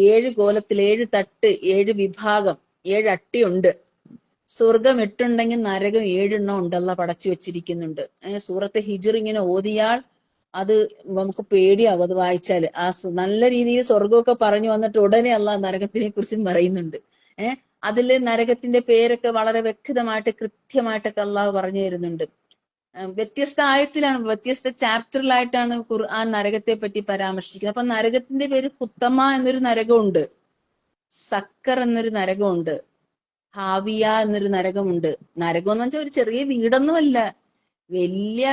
ഏഴ് കോലത്തിൽ 7 തട്ട്, 7 വിഭാഗം, 7 അട്ടിയുണ്ട്. സ്വർഗം 8 ഉണ്ടെങ്കിൽ നരകം 7 എണ്ണം ഉണ്ടല്ല പടച്ചു വെച്ചിരിക്കുന്നുണ്ട്. സൂറത്തെ ഹിജ്ർ ഇങ്ങനെ ഓതിയാൽ അത് നമുക്ക് പേടിയാവും. അത് വായിച്ചാല് നല്ല രീതിയിൽ സ്വർഗമൊക്കെ പറഞ്ഞു വന്നിട്ട് ഉടനെ അള്ളാഹ് നരകത്തിനെ കുറിച്ചും പറയുന്നുണ്ട്. അതില് നരകത്തിന്റെ പേരൊക്കെ വളരെ വ്യക്തമായിട്ട് കൃത്യമായിട്ടൊക്കെ അള്ളാഹു പറഞ്ഞു തരുന്നുണ്ട്. വ്യത്യസ്ത ആയത്തിലാണ്, വ്യത്യസ്ത ചാപ്റ്ററിലായിട്ടാണ് ഖുർആൻ നരകത്തെ പറ്റി പരാമർശിക്കുന്നത്. അപ്പൊ നരകത്തിന്റെ പേര് ഹുത്തമ എന്നൊരു നരകമുണ്ട്, സക്കർ എന്നൊരു നരകമുണ്ട്, ഹാവിയ എന്നൊരു നരകമുണ്ട്. നരകം എന്ന് വെച്ചാൽ ഒരു ചെറിയ വീടൊന്നുമല്ല, വലിയ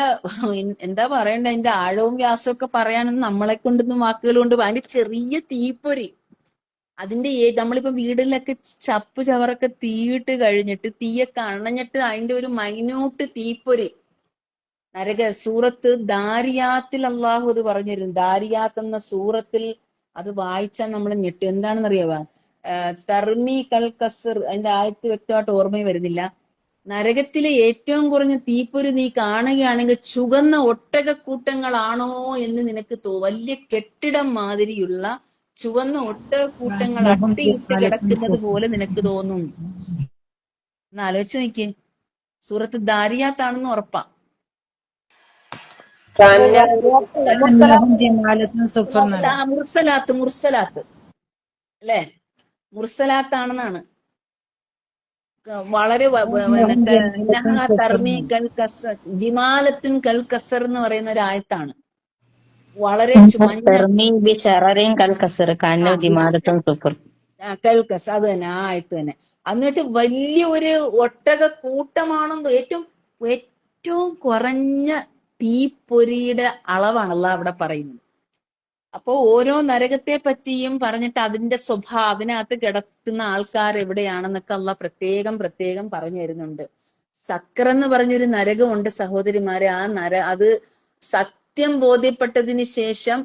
എന്താ പറയണ്ട, അതിന്റെ ആഴവും വ്യാസവും ഒക്കെ പറയാനൊന്നും നമ്മളെ കൊണ്ടൊന്നും വാക്കുകൾ കൊണ്ട് അതിന്റെ ചെറിയ തീപ്പൊരി. അതിന്റെ നമ്മളിപ്പോ വീടിലൊക്കെ ചപ്പ് ചവറൊക്കെ തീയിട്ട് കഴിഞ്ഞിട്ട് തീയൊക്കെ അണഞ്ഞിട്ട് അതിന്റെ ഒരു മൈന്യൂട്ട് തീപ്പൊരി. നരക സൂറത്ത് ദാരിയാത്തിൽ അള്ളാഹു അത് പറഞ്ഞിരുന്നു. ദാരിയാത്ത് എന്ന സൂറത്തിൽ അത് വായിച്ചാൽ നമ്മൾ ഞെട്ടി. എന്താണെന്നറിയാവാ? തർമി കൽ കസർ, അതിന്റെ ആയത്ത് വ്യക്തമായിട്ട് ഓർമ്മയും വരുന്നില്ല. നരകത്തിലെ ഏറ്റവും കുറഞ്ഞ തീപ്പൊരി നീ കാണുകയാണെങ്കിൽ ചുവന്ന ഒട്ടകക്കൂട്ടങ്ങളാണോ എന്ന് നിനക്ക് വലിയ കെട്ടിടം മാതിരിയുള്ള ചുവന്ന ഒട്ടകക്കൂട്ടങ്ങൾ അട്ടിയിട്ട് കിടക്കുന്നത് പോലെ നിനക്ക് തോന്നും. ഒന്ന് ആലോചിച്ച് നോക്കിയേ. സൂറത്ത് ദാരിയാത്താണെന്ന് ഉറപ്പാ. മുർസലാത്ത് അല്ലെ, മുർസലാത്താണെന്നാണ്. വളരെ ജിമാലത്തുൻ കൽ കസർ എന്ന് പറയുന്ന ഒരു ആയത്താണ്. വളരെ കൽക്കസ്, അത് തന്നെ ആ ആയത്ത് തന്നെ. അന്ന് വെച്ചാൽ വലിയ ഒരു ഒട്ടക കൂട്ടമാണെന്ന്. ഏറ്റവും കുറഞ്ഞ തീപ്പൊരിയുടെ അളവാണല്ലോ അവിടെ പറയുന്നത്. അപ്പോ ഓരോ നരകത്തെ പറ്റിയും പറഞ്ഞിട്ട് അതിന്റെ സ്വഭാവം, അതിനകത്ത് കിടക്കുന്ന ആൾക്കാർ എവിടെയാണെന്നൊക്കെ അള്ളാഹ് പ്രത്യേകം പറഞ്ഞു തരുന്നുണ്ട്. സക്കർ എന്ന് പറഞ്ഞൊരു നരകമുണ്ട് സഹോദരിമാരെ. അത് സത്യം ബോധ്യപ്പെട്ടതിന് ശേഷം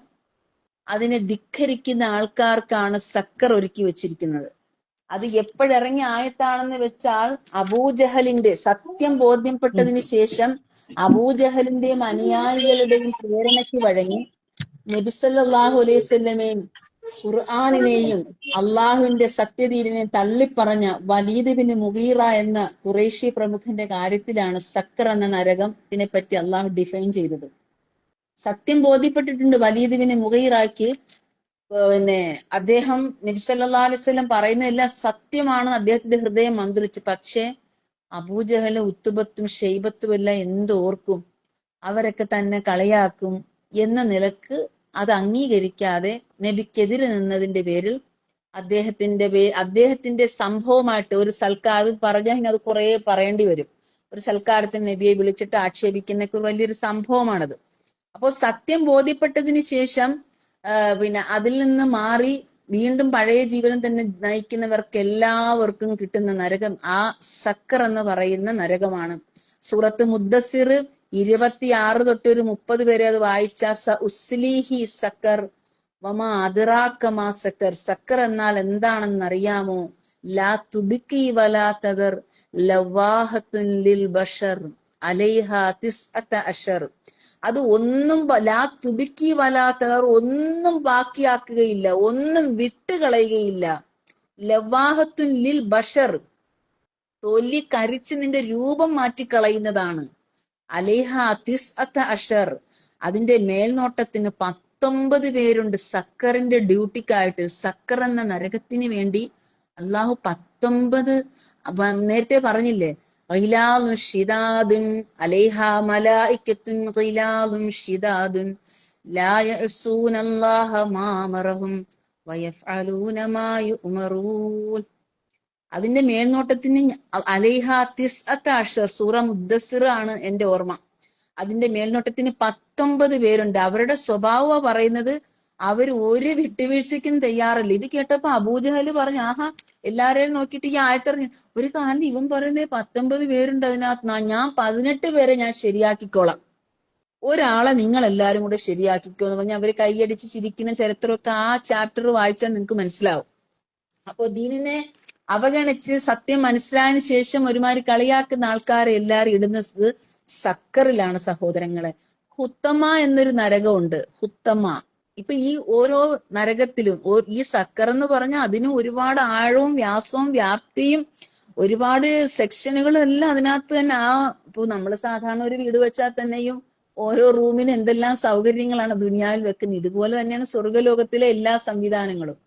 അതിനെ ധിക്കരിക്കുന്ന ആൾക്കാർക്കാണ് സക്കർ ഒരുക്കി വെച്ചിരിക്കുന്നത്. അത് എപ്പോഴിറങ്ങിയ ആയത്താണെന്ന് വെച്ചാൽ അബൂജഹലിന്റെ സത്യം ബോധ്യപ്പെട്ടതിന് ശേഷം അബൂജഹലിന്റെയും അനുയായികളുടെയും പ്രേരണയ്ക്ക് വഴങ്ങി നബി സല്ലല്ലാഹു അലൈഹി വസല്ലമയും ഖുർആനിനെയും അള്ളാഹുവിന്റെ സത്യദീനിനെയും തള്ളിപ്പറഞ്ഞ വലീദ് ബിൻ മുഗീറ എന്ന ഖുറൈശി പ്രമുഖന്റെ കാര്യത്തിലാണ് സക്കർ എന്ന നരകത്തിനെ പറ്റി അള്ളാഹു ഡിഫൈൻ ചെയ്തത്. സത്യം ബോധ്യപ്പെട്ടിട്ടുണ്ട് വലീദ് ബിൻ മുഗീറയ്ക്ക്. അദ്ദേഹം നബി സല്ലല്ലാഹു അലൈഹി വസല്ലം പറയുന്നതെല്ലാം സത്യമാണ്, അദ്ദേഹത്തിന്റെ ഹൃദയം മന്ത്രിച്ചു. പക്ഷെ അബൂജഹലും ഉത്തുബത്തും ഷെയ്ബത്തും എല്ലാം എന്തോർക്കും, അവരൊക്കെ തന്നെ കളിയാക്കും എന്ന നിലക്ക് അത് അംഗീകരിക്കാതെ നബിക്കെതിരെ നിന്നതിന്റെ പേരിൽ അദ്ദേഹത്തിന്റെ സംഭവമായിട്ട് ഒരു സൽക്കാരം പറഞ്ഞാൽ അത് കുറെ പറയേണ്ടി വരും. ഒരു സൽക്കാരത്തിന് നബിയെ വിളിച്ചിട്ട് ആക്ഷേപിക്കുന്ന വലിയൊരു സംഭവമാണത്. അപ്പോൾ സത്യം ബോധ്യപ്പെട്ടതിന് ശേഷം അതിൽ നിന്ന് മാറി വീണ്ടും പഴയ ജീവനം തന്നെ നയിക്കുന്നവർക്ക് എല്ലാവർക്കും കിട്ടുന്ന നരകം ആ സക്കർ എന്ന് പറയുന്ന നരകമാണ്. സൂറത്ത് മുദ്ദസിർ 26 തൊട്ട് ഒരു 30 വരെ അത് വായിച്ച സക്കർ വമാ അദ്റാക മാ സക്കർ. സക്കർ എന്നാൽ എന്താണെന്ന് അറിയാമോ? ലാ തുബിക്കി വലാ തദർ ലവാഹത്തുൻ ലിൽ ബഷർ അലൈഹാ തിസ്അത അശർ. അത് ഒന്നും ലാ തുബിക്കി വലാ തദർ, ഒന്നും ബാക്കിയാക്കുകയില്ല, ഒന്നും വിട്ടുകളയുകയില്ല. ലവാഹത്തുൻ ലിൽ ബഷർ, തൊലി കരിച്ച് നിന്റെ രൂപം മാറ്റിക്കളയുന്നതാണ്. അലേഹ തിസ്അത അഷർ, അതിന്റെ മേൽനോട്ടത്തിന് 19 പേരുണ്ട്. സക്കറിന്റെ ഡ്യൂട്ടിക്കായിട്ട്, സക്കർ എന്ന നരകത്തിന് വേണ്ടി അള്ളാഹു 19, നേരത്തെ പറഞ്ഞില്ലേ, ഗിലാദുൻ ഷിദാദുൻ അലൈഹ മലായികത്തുൻ ഗിലാദുൻ ഷിദാദുൻ ലാ യഅസൂനല്ലാഹ മാ അമറഹും വയഫ്അലൂന മാ യുഅ്മറൂൻ. അതിന്റെ മേൽനോട്ടത്തിന് അലൈഹ തിസ്അത അഷർ, സൂറ മുദ്ദസ്സിർ ആണ് എന്റെ ഓർമ്മ. അതിന്റെ മേൽനോട്ടത്തിന് 19 പേരുണ്ട്. അവരുടെ സ്വഭാവം പറയുന്നത് അവർ ഒരു വിട്ടുവീഴ്ചയ്ക്കും തയ്യാറല്ല. ഇത് കേട്ടപ്പോ അബൂജഹല് പറഞ്ഞു, ആഹാ, എല്ലാരെയും നോക്കിയിട്ട് ഈ ആയത്തറിഞ്ഞു ഒരു കാലം ഇവൻ പറയുന്നത് 19 പേരുണ്ട് അതിനകത്ത്, ഞാൻ 18 പേരെ ഞാൻ ശരിയാക്കിക്കോളാം, ഒരാളെ നിങ്ങൾ എല്ലാരും കൂടെ ശരിയാക്കിക്കോ എന്ന് പറഞ്ഞ് അവര് കൈയടിച്ച് ചിരിക്കുന്ന ചരിത്രമൊക്കെ ആ ചാപ്റ്റർ വായിച്ചാൽ നിങ്ങൾക്ക് മനസ്സിലാവും. അപ്പൊ ദീനിനെ അവഗണിച്ച് സത്യം മനസ്സിലായതിനു ശേഷം ഒരുമാതിരി കളിയാക്കുന്ന ആൾക്കാരെ എല്ലാരും ഇടുന്നത് സക്കറിലാണ് സഹോദരങ്ങളെ. ഹുത്തമ എന്നൊരു നരകമുണ്ട്, ഹുത്തമ. ഇപ്പൊ ഈ ഓരോ നരകത്തിലും ഈ സക്കർ എന്ന് പറഞ്ഞാൽ അതിനും ഒരുപാട് ആഴവും വ്യാസവും വ്യാപ്തിയും ഒരുപാട് സെക്ഷനുകളും എല്ലാം അതിനകത്ത് തന്നെ. ഇപ്പൊ നമ്മൾ സാധാരണ ഒരു വീട് വെച്ചാൽ തന്നെയും ഓരോ റൂമിന് എന്തെല്ലാം സൗകര്യങ്ങളാണ് ദുനിയാവിൽ വെക്കുന്നത്, ഇതുപോലെ തന്നെയാണ് സ്വർഗലോകത്തിലെ എല്ലാ സംവിധാനങ്ങളും.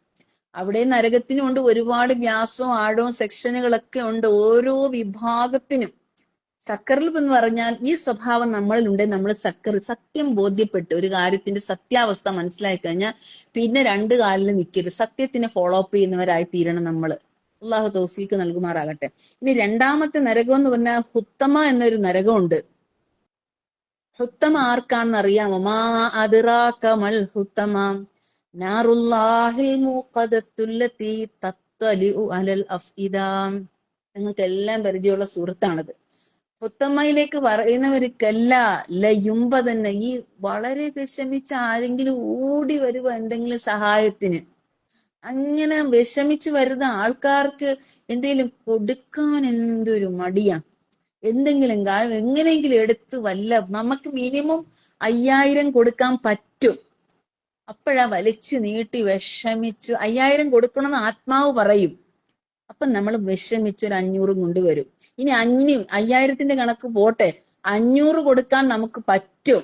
അവിടെ നരകത്തിനും ഉണ്ട് ഒരുപാട് വ്യാസവും ആഴവും സെക്ഷനുകളൊക്കെ ഉണ്ട് ഓരോ വിഭാഗത്തിനും. സക്കറിൽ എന്ന് പറഞ്ഞാൽ ഈ സ്വഭാവം നമ്മളിലുണ്ട്. നമ്മൾ സത്യം ബോധ്യപ്പെട്ട് ഒരു കാര്യത്തിന്റെ സത്യാവസ്ഥ മനസ്സിലാക്കി കഴിഞ്ഞാൽ പിന്നെ 2 കാലിൽ നിൽക്കരുത്, സത്യത്തിനെ ഫോളോ അപ്പ് ചെയ്യുന്നവരായി തീരണം നമ്മൾ. അള്ളാഹു തൗഫീക്ക് നൽകുമാറാകട്ടെ. ഇനി രണ്ടാമത്തെ നരകം എന്ന് പറഞ്ഞാൽ ഹുത്തമ എന്നൊരു നരകമുണ്ട്. ഹുത്തമ ആർക്കാണെന്ന് അറിയാമോ? മാ അദ്റാക മൽ ഹുത്തമ നാറുല്ലാഹിൽ മൂഖദത്തുല്ലതി തത്വലിഉ അലൽ അഫ്ഇദാ. നിങ്ങൾക്ക് എല്ലാം പരിചയമുള്ള സൂറത്താണത്. ഹുത്തമയിലേക്ക് പറയുന്നവർക്കല്ല ലയുമ്പ തന്നെ. ഈ വളരെ വിഷമിച്ച ആരെങ്കിലും ഓടി വരുവോ എന്തെങ്കിലും സഹായത്തിന്, അങ്ങനെ വിഷമിച്ച് വരുന്ന ആൾക്കാർക്ക് എന്തെങ്കിലും കൊടുക്കാൻ എന്തൊരു മടിയാ. എന്തെങ്കിലും എങ്ങനെയെങ്കിലും എടുത്ത് നമുക്ക് മിനിമം 5000 കൊടുക്കാൻ പറ്റും. അപ്പോഴാ വലിച്ചു നീട്ടി വിഷമിച്ചു 5000 കൊടുക്കണമെന്ന് ആത്മാവ് പറയും. അപ്പൊ നമ്മൾ വിഷമിച്ച് ഒരു 500 കൊണ്ടുവരും. ഇനി 5000ന്റെ കണക്ക് പോട്ടെ, 500 കൊടുക്കാൻ നമുക്ക് പറ്റും.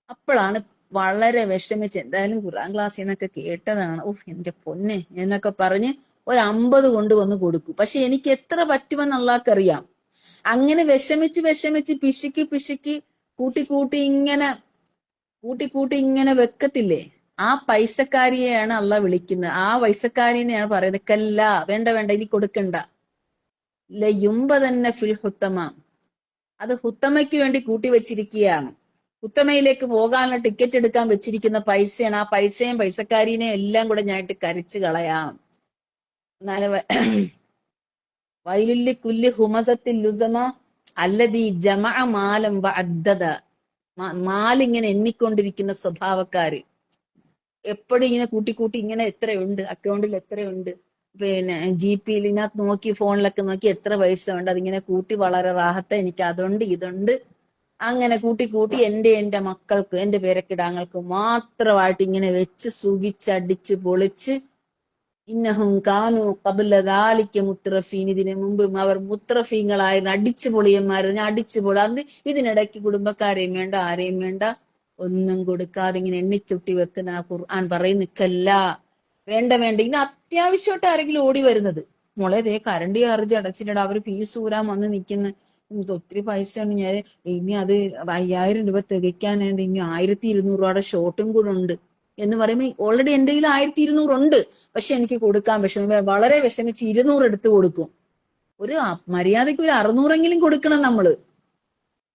അപ്പോഴാണ് വളരെ വിഷമിച്ച്, എന്തായാലും ഖുർആൻ ക്ലാസ്സിൽ നിന്നൊക്കെ കേട്ടതാണ്, എന്റെ പൊന്നെ എന്നൊക്കെ പറഞ്ഞ് ഒരു 50 കൊണ്ടുവന്ന് കൊടുക്കും. പക്ഷെ എനിക്ക് എത്ര പറ്റുമെന്ന് അള്ളാഹ്ക്കറിയാം. അങ്ങനെ വിഷമിച്ച് പിശുക്കി കൂട്ടി ഇങ്ങനെ വെക്കത്തില്ലേ, ആ പൈസക്കാരിയെയാണ് അള്ളാഹ് വിളിക്കുന്നത്. ആ പൈസക്കാരിനെയാണ് പറയുന്നത് കല്ല, വേണ്ട ഇനി കൊടുക്കണ്ട. ലയുമ്പ തന്നെ ഫിൽ ഹുത്തമ. അത് ഹുത്തമയ്ക്ക് വേണ്ടി കൂട്ടി വെച്ചിരിക്കുകയാണ്. ഹുത്തമയിലേക്ക് പോകാനുള്ള ടിക്കറ്റ് എടുക്കാൻ വെച്ചിരിക്കുന്ന പൈസയാണ്. ആ പൈസയും പൈസക്കാരിനെയും എല്ലാം കൂടെ ഞാനിട്ട് കരിച്ചു കളയാം. വൈലുല്ലി കുല്ലി ഹുമസത്തിൽ ലുസമ അല്ലദീ ജമഅ മാലം വഅദ്ദദ. മാലിങ്ങനെ എണ്ണിക്കൊണ്ടിരിക്കുന്ന സ്വഭാവക്കാര്, എപ്പോഴും ഇങ്ങനെ കൂട്ടി ഇങ്ങനെ എത്രയുണ്ട്, അക്കൗണ്ടിൽ എത്രയുണ്ട്, പിന്നെ GPയിൽ ഇതിനകത്ത് നോക്കി, ഫോണിലൊക്കെ നോക്കി എത്ര പൈസ ഉണ്ട്, അതിങ്ങനെ കൂട്ടി വളരെ റാഹത്ത, എനിക്ക് അതുണ്ട് ഇതുണ്ട്, അങ്ങനെ കൂട്ടി എന്റെ മക്കൾക്ക്, എന്റെ പേരക്കിടാങ്ങൾക്ക് മാത്രമായിട്ട് ഇങ്ങനെ വെച്ച് സുഖിച്ചടിച്ച് പൊളിച്ച്. ഇന്നഹും കാനു ഖബ്ല ദാലിക മുത്രഫീൻ. ഇതിനു മുമ്പ് അവർ മുത്രഫീങ്ങളായിരുന്നു, അടിച്ചു പൊളിയന്മാർ. അടിച്ചു പൊളി. അത് ഇതിനിടയ്ക്ക് കുടുംബക്കാരെയും വേണ്ട, ആരെയും വേണ്ട, ഒന്നും കൊടുക്കാതെ ഇങ്ങനെ എണ്ണിച്ചുട്ടി വെക്കുന്ന ഖുർആൻ പറയുന്നിക്കല്ല, വേണ്ട. ഇനി അത്യാവശ്യമായിട്ട് ആരെങ്കിലും ഓടി വരുന്നത്, മോളെ ദേ കറണ്ട് ചാർജ് അടച്ചിട്ടാ, അവർ ഫീസ് ഊരാൻ വന്ന് നിൽക്കുന്ന, ഒത്തിരി പൈസയാണ്, ഞാൻ ഇനി അത് 5000 രൂപ തികയ്ക്കാനായിട്ട് ഇനി 1200 രൂപയുടെ ഷോർട്ടും കൂടെ ഉണ്ട് എന്ന് പറയുമ്പോൾ ഓൾറെഡി എന്റെ കയ്യിൽ 1200 ഉണ്ട്, പക്ഷെ എനിക്ക് കൊടുക്കാൻ വളരെ വിഷമിച്ച് 200 എടുത്ത് കൊടുക്കും. ഒരു മര്യാദയ്ക്ക് ഒരു 600 കൊടുക്കണം നമ്മള്.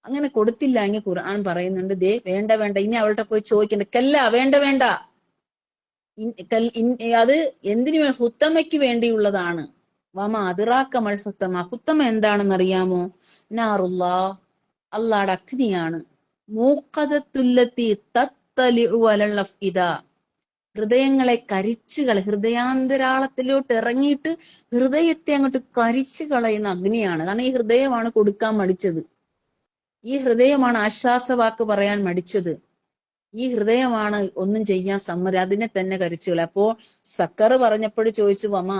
അങ്ങനെ കൊടുത്തില്ല എങ്കിൽ ഖുർആൻ പറയുന്നുണ്ട്, ദേ വേണ്ട, ഇനി അവളുടെ പോയി ചോദിക്കണ്ട, കല്ല, വേണ്ട. അത് എന്തിനു ഹുത്തമയ്ക്ക് വേണ്ടിയുള്ളതാണ്. വമ അതിറാക്കമൽ ഹുത്തമ. ഹുത്തമ എന്താണെന്ന് അറിയാമോ? നാറുല്ലാ, അള്ളാഹുടെ അഗ്നിയാണ്. മൂഖദത്തുല്ലത്തി തത്തലിഉ അലൽ അഫ്ഇദ. ഹൃദയങ്ങളെ ഹൃദയാന്തരാളത്തിലോട്ട് ഇറങ്ങിയിട്ട് ഹൃദയത്തെ അങ്ങോട്ട് കരിച്ചു കളയുന്ന അഗ്നിയാണ്. കാരണം ഈ ഹൃദയമാണ് കൊടുക്കാൻ മടിച്ചത്, ഈ ഹൃദയമാണ് ആശ്വാസവാക്ക് പറയാൻ മടിച്ചത്, ഈ ഹൃദയമാണ് ഒന്നും ചെയ്യാൻ സമ്മതി, അതിനെ തന്നെ കരിച്ചുകളെ. അപ്പോ സക്കർ പറഞ്ഞപ്പോൾ ചോദിച്ചു, വമ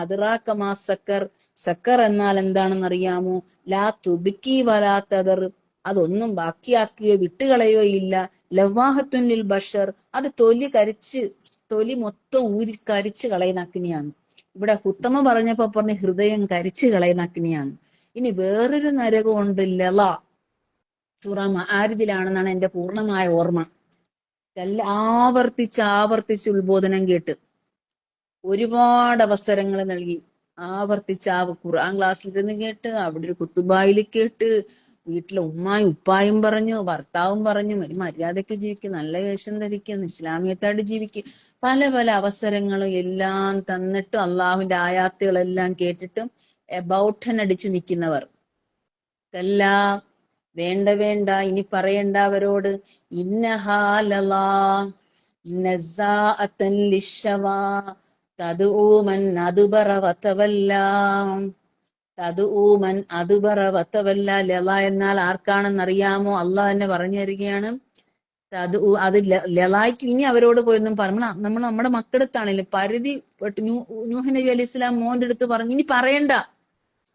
അതിറാക്കമാ സക്കർ, സക്കർ എന്നാൽ എന്താണെന്ന് അറിയാമോ? ലാ തുബിക്കി വലാത്തതർ, അതൊന്നും ബാക്കിയാക്കുകയോ വിട്ടുകളയോ ഇല്ല. ലവാഹത്തുനിൽ ബഷർ, അത് തൊലി മൊത്തം ഊരി കരിച്ചു കളയുന്ന അഗ്നിയാണ്. ഇവിടെ ഹുത്തമ പറഞ്ഞപ്പോ പറഞ്ഞ ഹൃദയം കരിച്ചു കളയുന്ന അഗ്നിയാണ്. ഇനി വേറൊരു നരകം ഉണ്ട്, ലള. സൂറ മആരിജിലാണെന്നാണ് എന്റെ പൂർണ്ണമായ ഓർമ്മ. ആവർത്തിച്ച് ഉത്ബോധനം കേട്ട് ഒരുപാട് അവസരങ്ങൾ നൽകി, ആവർത്തിച്ച് ഖുർആൻ ക്ലാസ്സിലിരുന്ന് കേട്ട്, അവിടെ ഒരു കുത്തുബായിൽ കേട്ട്, വീട്ടിലെ ഉമ്മായും ഉപ്പായും പറഞ്ഞു, ഭർത്താവും പറഞ്ഞു, ഒരു മര്യാദയ്ക്ക് ജീവിക്കുക, നല്ല വേഷം ധരിക്കുക, ഇസ്ലാമിയത്തായിട്ട് ജീവിക്കുക, പല പല അവസരങ്ങളും എല്ലാം തന്നിട്ടും അള്ളാഹുവിന്റെ ആയാത്തുകളെല്ലാം കേട്ടിട്ടും എബൌട്ടൻ അടിച്ചു നിൽക്കുന്നവർ, എല്ലാം വേണ്ട വേണ്ട ഇനി പറയണ്ട അവരോട്. ഇന്നഹാലലാ നസാഅത്തൻ ലിശ്ശവാ തദ്ഉ മൻ അദ്ബറ വതവല്ലാ, ലള എന്നാൽ ആർക്കാണെന്നറിയാമോ? അള്ളാഹ് തന്നെ പറഞ്ഞു തരികയാണ്. അത് ലളായ്ക്ക് ഇനി അവരോട് പോയൊന്നും നമ്മൾ നമ്മുടെ മക്കളെടുത്താണല്ലോ പരിധി നൂഹ് നബി അലൈഹി ഇസ്ലാം മോന്റെ അടുത്ത് പറഞ്ഞു ഇനി പറയണ്ട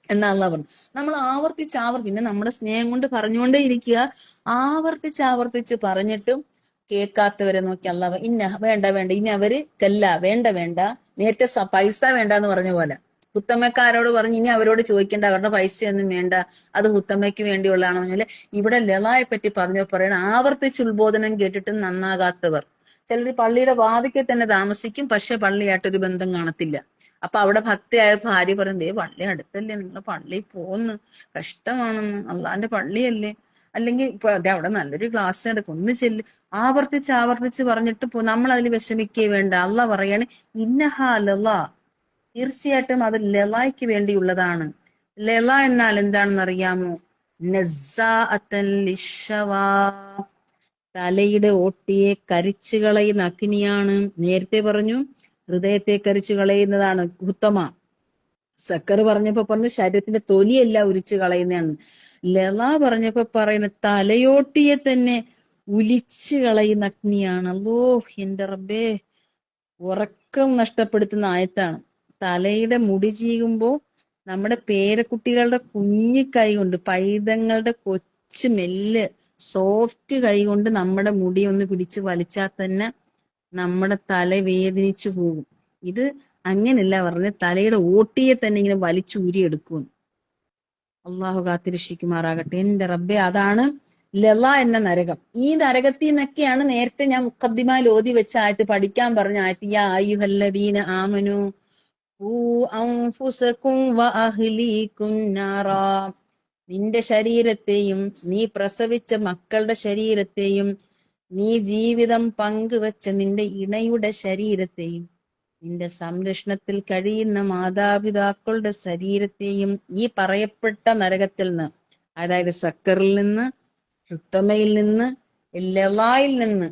എന്നാ അള്ളാഹ് പറഞ്ഞു. നമ്മൾ പിന്നെ നമ്മുടെ സ്നേഹം കൊണ്ട് പറഞ്ഞുകൊണ്ടേ ഇരിക്കുക. ആവർത്തിച്ച് പറഞ്ഞിട്ടും കേൾക്കാത്തവരെ നോക്കി അള്ളാഹ് വേണ്ട ഇനി അവര് വേണ്ട നേരത്തെ പൈസ വേണ്ട എന്ന് പറഞ്ഞ പോലെ ഹുത്തമ്മക്കാരോട് പറഞ്ഞു ഇനി അവരോട് ചോദിക്കേണ്ട, അവരുടെ പൈസയൊന്നും വേണ്ട, അത് ഹുത്തമ്മയ്ക്ക് വേണ്ടിയുള്ളതാണോ പറഞ്ഞാല്. ഇവിടെ ലളായെ പറ്റി പറയണ ആവർത്തിച്ച് ഉത്ബോധനം കേട്ടിട്ടും നന്നാകാത്തവർ. ചിലർ പള്ളിയുടെ വാതിക്കൽ തന്നെ താമസിക്കും, പക്ഷെ പള്ളിയായിട്ടൊരു ബന്ധം കാണത്തില്ല. അപ്പൊ അവിടെ ഭക്തിയായ ഭാര്യ പറയുന്നത്, പള്ളി അടുത്തല്ലേ, നിങ്ങൾ പള്ളിയിൽ പോന്ന്, കഷ്ടമാണെന്ന്, അള്ളാന്റെ പള്ളിയല്ലേ, അല്ലെങ്കിൽ ഇപ്പൊ അതെ അവിടെ നല്ലൊരു ക്ലാസ് എടുക്കും, ഒന്ന് ചെല്ല്. ആവർത്തിച്ച് പറഞ്ഞിട്ട് നമ്മൾ അതിൽ വിഷമിക്കേ വേണ്ട. അള്ളാഹ് പറയാണ് ഇന്നഹാ ലള, തീർച്ചയായിട്ടും അത് ലളായ്ക്ക് വേണ്ടിയുള്ളതാണ്. ലള എന്നാൽ എന്താണെന്ന് അറിയാമോ? നസ്സാഅത്തൻ ലിശ്ശവാ, തലയുടെ ഓട്ടിയെ കരിച്ചു കളയുന്ന അഗ്നിയാണ്. നേരത്തെ പറഞ്ഞു ഹൃദയത്തെ കരിച്ചു കളയുന്നതാണ് ഉത്തമ. സക്കർ പറഞ്ഞപ്പോ പറഞ്ഞു ശരീരത്തിന്റെ തൊലിയെല്ലാം ഉരിച്ചു കളയുന്നതാണ്. ലള പറഞ്ഞപ്പോ പറയുന്ന തലയോട്ടിയെ തന്നെ ഉലിച്ചു കളയുന്ന അഗ്നിയാണ്. അല്ലോ എന്റെ റബ്ബേ, ഉറക്കം നഷ്ടപ്പെടുത്തുന്ന ആയത്താണ്. തലയുടെ മുടി ചീകുമ്പോ നമ്മുടെ പേരക്കുട്ടികളുടെ കുഞ്ഞു കൈ കൊണ്ട്, പൈതങ്ങളുടെ കൊച്ചു മെല്ല് സോഫ്റ്റ് കൈ കൊണ്ട് നമ്മുടെ മുടി ഒന്ന് പിടിച്ച് വലിച്ചാൽ തന്നെ നമ്മുടെ തല വേദനിച്ചു പോകും. ഇത് അങ്ങനെയല്ല പറഞ്ഞ തലയുടെ ഓട്ടിയെ തന്നെ ഇങ്ങനെ വലിച്ചൂരിയെടുക്കും. അള്ളാഹു കാത്തിരക്ഷിക്കുമാറാകട്ടെ. എന്റെ റബ്ബെ, അതാണ് ലള എന്ന നരകം. ഈ നരകത്തിൽ നിന്നൊക്കെയാണ് നേരത്തെ ഞാൻ മുഖദ്ദിമയിൽ ഓതി വെച്ച ആയത്ത്, പഠിക്കാൻ പറഞ്ഞ ആയത്ത്, യാ അയ്യുഹല്ലദീന ആമനു ഖൂ അൻഫുസകും വഅഹ്ലീകും നാറാ, നിന്റെ ശരീരത്തെയും നീ പ്രസവിച്ച മക്കളുടെ ശരീരത്തെയും നീ ജീവിതം പങ്കുവെച്ച നിന്റെ ഇണയുടെ ശരീരത്തെയും നിന്റെ സംരക്ഷണത്തിൽ കഴിയുന്ന മാതാപിതാക്കളുടെ ശരീരത്തെയും ഈ പറയപ്പെട്ട നരകത്തിൽ നിന്ന്, അതായത് സക്കറിൽ നിന്ന്, ഹുത്തമയിൽ നിന്ന്, ലളായിൽ നിന്ന്.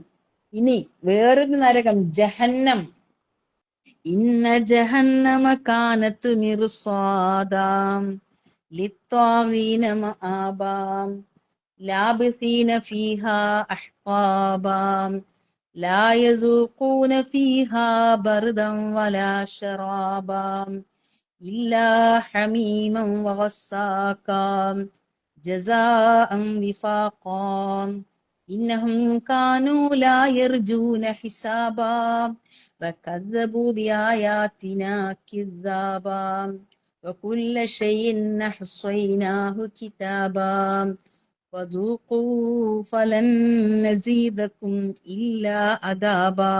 ഇനി വേറൊരു നരകം ജഹന്നം. ഇന്ന ജഹന്നമ കാനത്ത് മിർസാദാം ലിത്വാഗീന മആബാം ലാബിസീന ഫീഹാ അഹ്ഖാബാം ലാ യസൂഖൂന ഫീഹാ ബർദൻ വലാ ശറാബാം ഇല്ലാ ഹമീമൻ വഗസ്സാഖാം ജസാഅൻ വിഫാഖാം ഇന്നഹും കാനൂ ലാ യർജൂന ഹിസാബാം വകദ്ദബൂ ബിആയാതിനാ കിദ്ദാബാം വകുല്ല ശൈഇൻ അഹ്സൈനാഹു കിതാബാം വദൂഖൂ ഫലൻ നസീദകും ഇല്ലാ അദാബാ.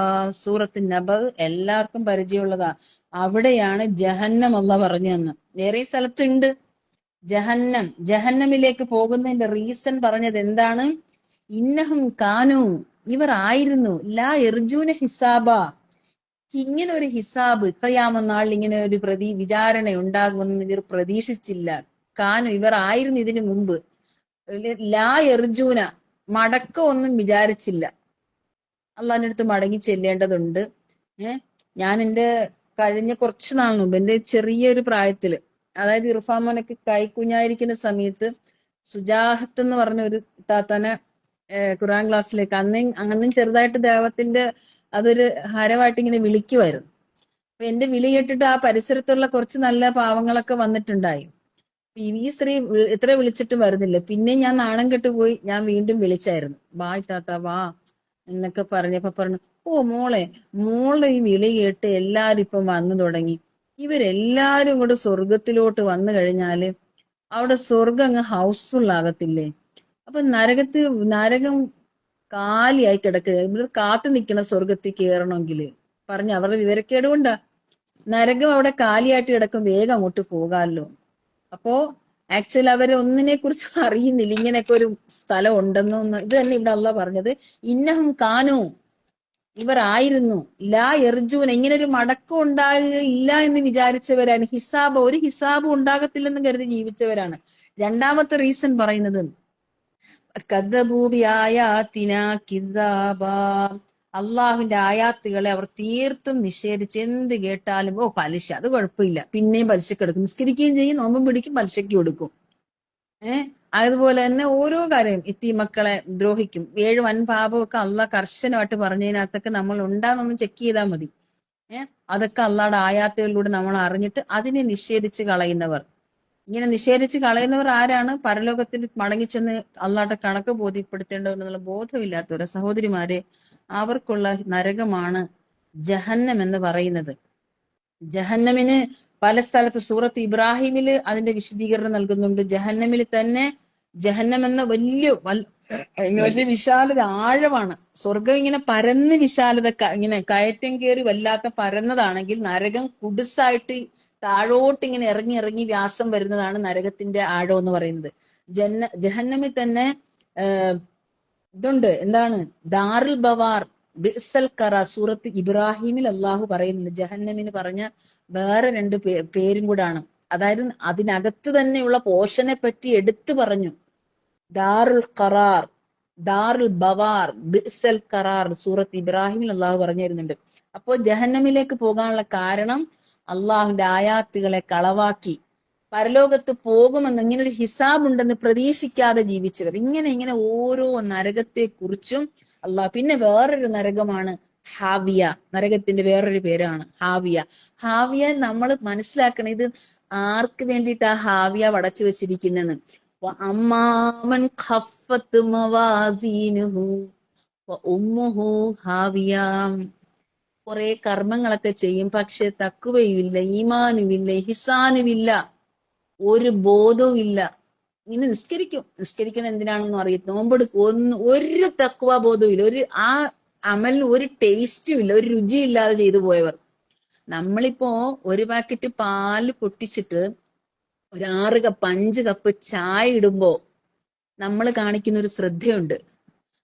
സൂറത്ത് നബ എല്ലാവർക്കും പരിചയമുള്ളതാ. അവിടെയാണ് ജഹന്നം അല്ലാഹ് പറഞ്ഞു തന്നു. വേറെ സ്ഥലത്തുണ്ട് ജഹന്നമിലേക്ക് പോകുന്നതിന്റെ റീസൺ പറഞ്ഞത് എന്താണ്? ഇന്നഹും കാനു, ഇവർ ആയിരുന്നു, ലാ യർജൂന ഹിസാബ, ഇങ്ങനെ ഒരു ഹിസാബ് ഖിയാമത്ത് നാളിൽ ഇങ്ങനെ ഒരു വിചാരണ ഉണ്ടാകുമെന്ന് ഇവർ പ്രതീക്ഷിച്ചില്ല. കാനു, ഇവർ ആയിരുന്നു ഇതിനു മുമ്പ്, ലാ യർജൂന, മടക്കം ഒന്നും വിചാരിച്ചില്ല. അള്ളാഹിന്റെ അടുത്ത് മടങ്ങി ചെല്ലേണ്ടതുണ്ട്. ഞാൻ എൻ്റെ കഴിഞ്ഞ കുറച്ച് നാൾ മുമ്പ് എൻ്റെ ചെറിയൊരു പ്രായത്തില്, അതായത് ഇർഫാൻ മോനൊക്കെ കൈക്കുഞ്ഞായിരിക്കുന്ന സമയത്ത് സുജാഹത്ത് എന്ന് പറഞ്ഞ ഒരു താത്താനെ ഖുർആൻ ക്ലാസ്സിലേക്ക് അന്നും ചെറുതായിട്ട് ദൈവത്തിന്റെ അതൊരു ഹരമായിട്ട് ഇങ്ങനെ വിളിക്കുമായിരുന്നു. അപ്പൊ എന്റെ വിളി കേട്ടിട്ട് ആ പരിസരത്തുള്ള കുറച്ച് നല്ല പാവങ്ങളൊക്കെ വന്നിട്ടുണ്ടായി. ഈ സ്ത്രീ എത്ര വിളിച്ചിട്ടും വരുന്നില്ല. പിന്നെ ഞാൻ നാണം കെട്ടുപോയി, ഞാൻ വീണ്ടും വിളിച്ചായിരുന്നു, വാ താത്ത വാ എന്നൊക്കെ പറഞ്ഞപ്പോ പറഞ്ഞു, ഓ മോളെ ഈ വിളി കേട്ട് എല്ലാരും ഇപ്പം വന്നു തുടങ്ങി. ഇവരെല്ലാരും കൂടെ സ്വർഗത്തിലോട്ട് വന്നു കഴിഞ്ഞാല് അവിടെ സ്വർഗം അങ്ങ് ഹൗസ്ഫുൾ ആകത്തില്ലേ? അപ്പൊ നരകം കാലിയായി കിടക്കുക, ഇവിടെ കാത്തു നിൽക്കണം സ്വർഗത്തിൽ കയറണമെങ്കിൽ പറഞ്ഞ് അവരുടെ വിവരക്കേട് കൊണ്ടാ. നരകം അവിടെ കാലിയായിട്ട് കിടക്കും, വേഗം അങ്ങോട്ട് പോകാമല്ലോ. അപ്പോ ആക്ച്വലി അവര് ഒന്നിനെ കുറിച്ച് അറിയുന്നില്ല, ഇങ്ങനെയൊക്കെ ഒരു സ്ഥലം ഉണ്ടെന്നൊന്ന്. ഇത് തന്നെ ഇവിടെ അള്ളാഹ് പറഞ്ഞത്, ഇന്നഹും കാനു, ഇവർ ആയിരുന്നു, ലാ എർജൂന, ഇങ്ങനെ ഒരു മടക്കം ഉണ്ടാകുകയില്ല എന്ന് വിചാരിച്ചവരാണ്. ഒരു ഹിസാബും ഉണ്ടാകത്തില്ലെന്ന് കരുതി ജീവിച്ചവരാണ്. രണ്ടാമത്തെ റീസൺ പറയുന്നത് അള്ളാഹുവിന്റെ ആയാത്തുകളെ അവർ തീർത്തും നിഷേധിച്ച് എന്ത് കേട്ടാലും പലിശ, അത് കുഴപ്പമില്ല, പിന്നെയും പലിശക്ക് എടുക്കും, നിസ്കരിക്കുകയും ചെയ്യും, നോമ്പും പിടിക്കും, പലിശയ്ക്ക് കൊടുക്കും. അതുപോലെ തന്നെ ഓരോ കാര്യം, മക്കളെ ദ്രോഹിക്കും. 7 വൻപാപമൊക്കെ അള്ളാഹ് കർശനമായിട്ട് പറഞ്ഞതിനകത്തൊക്കെ നമ്മൾ ഉണ്ടാകുന്നൊന്ന് ചെക്ക് ചെയ്താൽ മതി. അതൊക്കെ അള്ളാഹുടെ ആയാത്തുകളിലൂടെ നമ്മൾ അറിഞ്ഞിട്ട് അതിനെ നിഷേധിച്ച് കളയുന്നവർ. ഇങ്ങനെ നിഷേധിച്ച് കളയുന്നവർ ആരാണ്? പരലോകത്തിൽ മടങ്ങിച്ചെന്ന് അള്ളാഹുടെ കണക്ക് ബോധ്യപ്പെടുത്തേണ്ടതെന്നുള്ള ബോധമില്ലാത്തവരെ സഹോദരിമാരെ, അവർക്കുള്ള നരകമാണ് ജഹന്നം എന്ന് പറയുന്നത്. ജഹന്നമിന് പല സ്ഥലത്ത് സൂറത്ത് ഇബ്രാഹിമില് അതിന്റെ വിശദീകരണം നൽകുന്നുണ്ട്. ജഹന്നമിൽ തന്നെ ജഹന്നം എന്ന വലിയ വിശാലത, ആഴമാണ്. സ്വർഗം ഇങ്ങനെ പരന്ന് വിശാലത, ഇങ്ങനെ കയറ്റം കയറി വല്ലാത്ത പരന്നതാണെങ്കിൽ നരകം കുടുസായിട്ട് താഴോട്ട് ഇങ്ങനെ ഇറങ്ങി ഇറങ്ങി വ്യാസം വരുന്നതാണ് നരകത്തിന്റെ ആഴം എന്ന് പറയുന്നത്. ജഹന്നമിൽ തന്നെ ഇതുണ്ട്, എന്താണ്? ദാറുൽ ബവാർ, ബിഅ്സൽ ഖറ, സൂറത്ത് ഇബ്രാഹിമിൽ അള്ളാഹു പറയുന്നുണ്ട്. ജഹന്നമിന് പറഞ്ഞ വേറെ 2 പേരും കൂടാണ്. അതായത് അതിനകത്ത് തന്നെയുള്ള പോഷനെ പറ്റി എടുത്തു പറഞ്ഞു. ദാറുൽ ഖറാർ, ദാറുൽ ബവാർ, ബിഅ്സൽ ഖറാർ, സൂറത്ത് ഇബ്രാഹിമിൽ അള്ളാഹു പറഞ്ഞു തരുന്നുണ്ട്. അപ്പോൾ ജഹന്നമിലേക്ക് പോകാനുള്ള കാരണം അള്ളാഹുവിന്റെ ആയാത്തുകളെ കളവാക്കി പരലോകത്ത് പോകുമെന്ന്, ഇങ്ങനെ ഒരു ഹിസാബ് ഉണ്ടെന്ന് പ്രതീക്ഷിക്കാതെ ജീവിച്ചവർ. ഇങ്ങനെ ഓരോ നരകത്തെ കുറിച്ചും അള്ളാഹ്. പിന്നെ വേറൊരു നരകമാണ് ഹാവിയ, നരകത്തിന്റെ വേറൊരു പേരാണ് ഹാവിയ. ഹാവിയ നമ്മൾ മനസ്സിലാക്കണം, ഇത് ആർക്ക് വേണ്ടിയിട്ടാ ഹാവിയ വടച്ചു വെച്ചിരിക്കുന്നെന്ന്. അമ്മാമൻ ഖഫത്ത് മവാസീനുഹു ഉമ്മുഹു ഹാവിയ. കുറെ കർമ്മങ്ങളൊക്കെ ചെയ്യും, പക്ഷെ തഖ്വയുമില്ല, ഈമാനുമില്ല, ഇഹ്സാനുമില്ല, ഒരു ബോധവും ഇല്ല. ഇങ്ങനെ നിസ്കരിക്കണം എന്തിനാണെന്നും അറിയത്തില്ല, നോമ്പെടുക്കും, ഒരു തഖ്വ ബോധവും ഇല്ല, ആ അമലിന് ഒരു ടേസ്റ്റും ഇല്ല, ഒരു രുചിയില്ലാതെ ചെയ്തു പോയവർ. നമ്മളിപ്പോ ഒരു പാക്കറ്റ് പാല് പൊട്ടിച്ചിട്ട് ഒരു 6 കപ്പ് 5 കപ്പ് ചായ ഇടുമ്പോ നമ്മൾ കാണിക്കുന്ന ഒരു ശ്രദ്ധയുണ്ട്.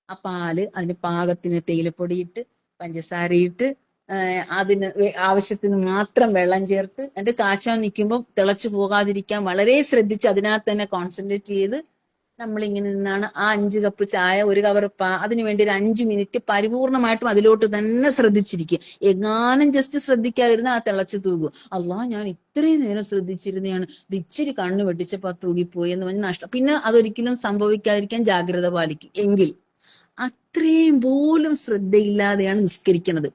ആ പാല് അതിന് പാകത്തിന് തേയിലപ്പൊടിയിട്ട് പഞ്ചസാരയിട്ട് അതിന് ആവശ്യത്തിന് മാത്രം വെള്ളം ചേർത്ത് എന്നിട്ട് കാച്ചാൻ നിൽക്കുമ്പോൾ തിളച്ചു പോകാതിരിക്കാൻ വളരെ ശ്രദ്ധിച്ച് അതിനകത്ത് തന്നെ കോൺസെൻട്രേറ്റ് ചെയ്ത് നമ്മളിങ്ങനെ നിന്നാണ് ആ 5 കപ്പ് ചായ, 1 കവർ അതിനു വേണ്ടി ഒരു 5 മിനിറ്റ് പരിപൂർണമായിട്ടും അതിലോട്ട് തന്നെ ശ്രദ്ധിച്ചിരിക്കും. എങ്ങാനും ജസ്റ്റ് ശ്രദ്ധിക്കാതിരുന്ന ആ തിളച്ചു തൂകും. ഞാൻ ഇത്രയും നേരം ശ്രദ്ധിച്ചിരുന്നതാണ്, ഇത് ഇച്ചിരി കണ്ണ് വെട്ടിച്ചപ്പോ തൂകിപ്പോയി എന്ന് പറഞ്ഞ് നഷ്ടം. പിന്നെ അതൊരിക്കലും സംഭവിക്കാതിരിക്കാൻ ജാഗ്രത പാലിക്കും. എങ്കിൽ അത്രയും പോലും ശ്രദ്ധയില്ലാതെയാണ് നിസ്കരിക്കുന്നത്.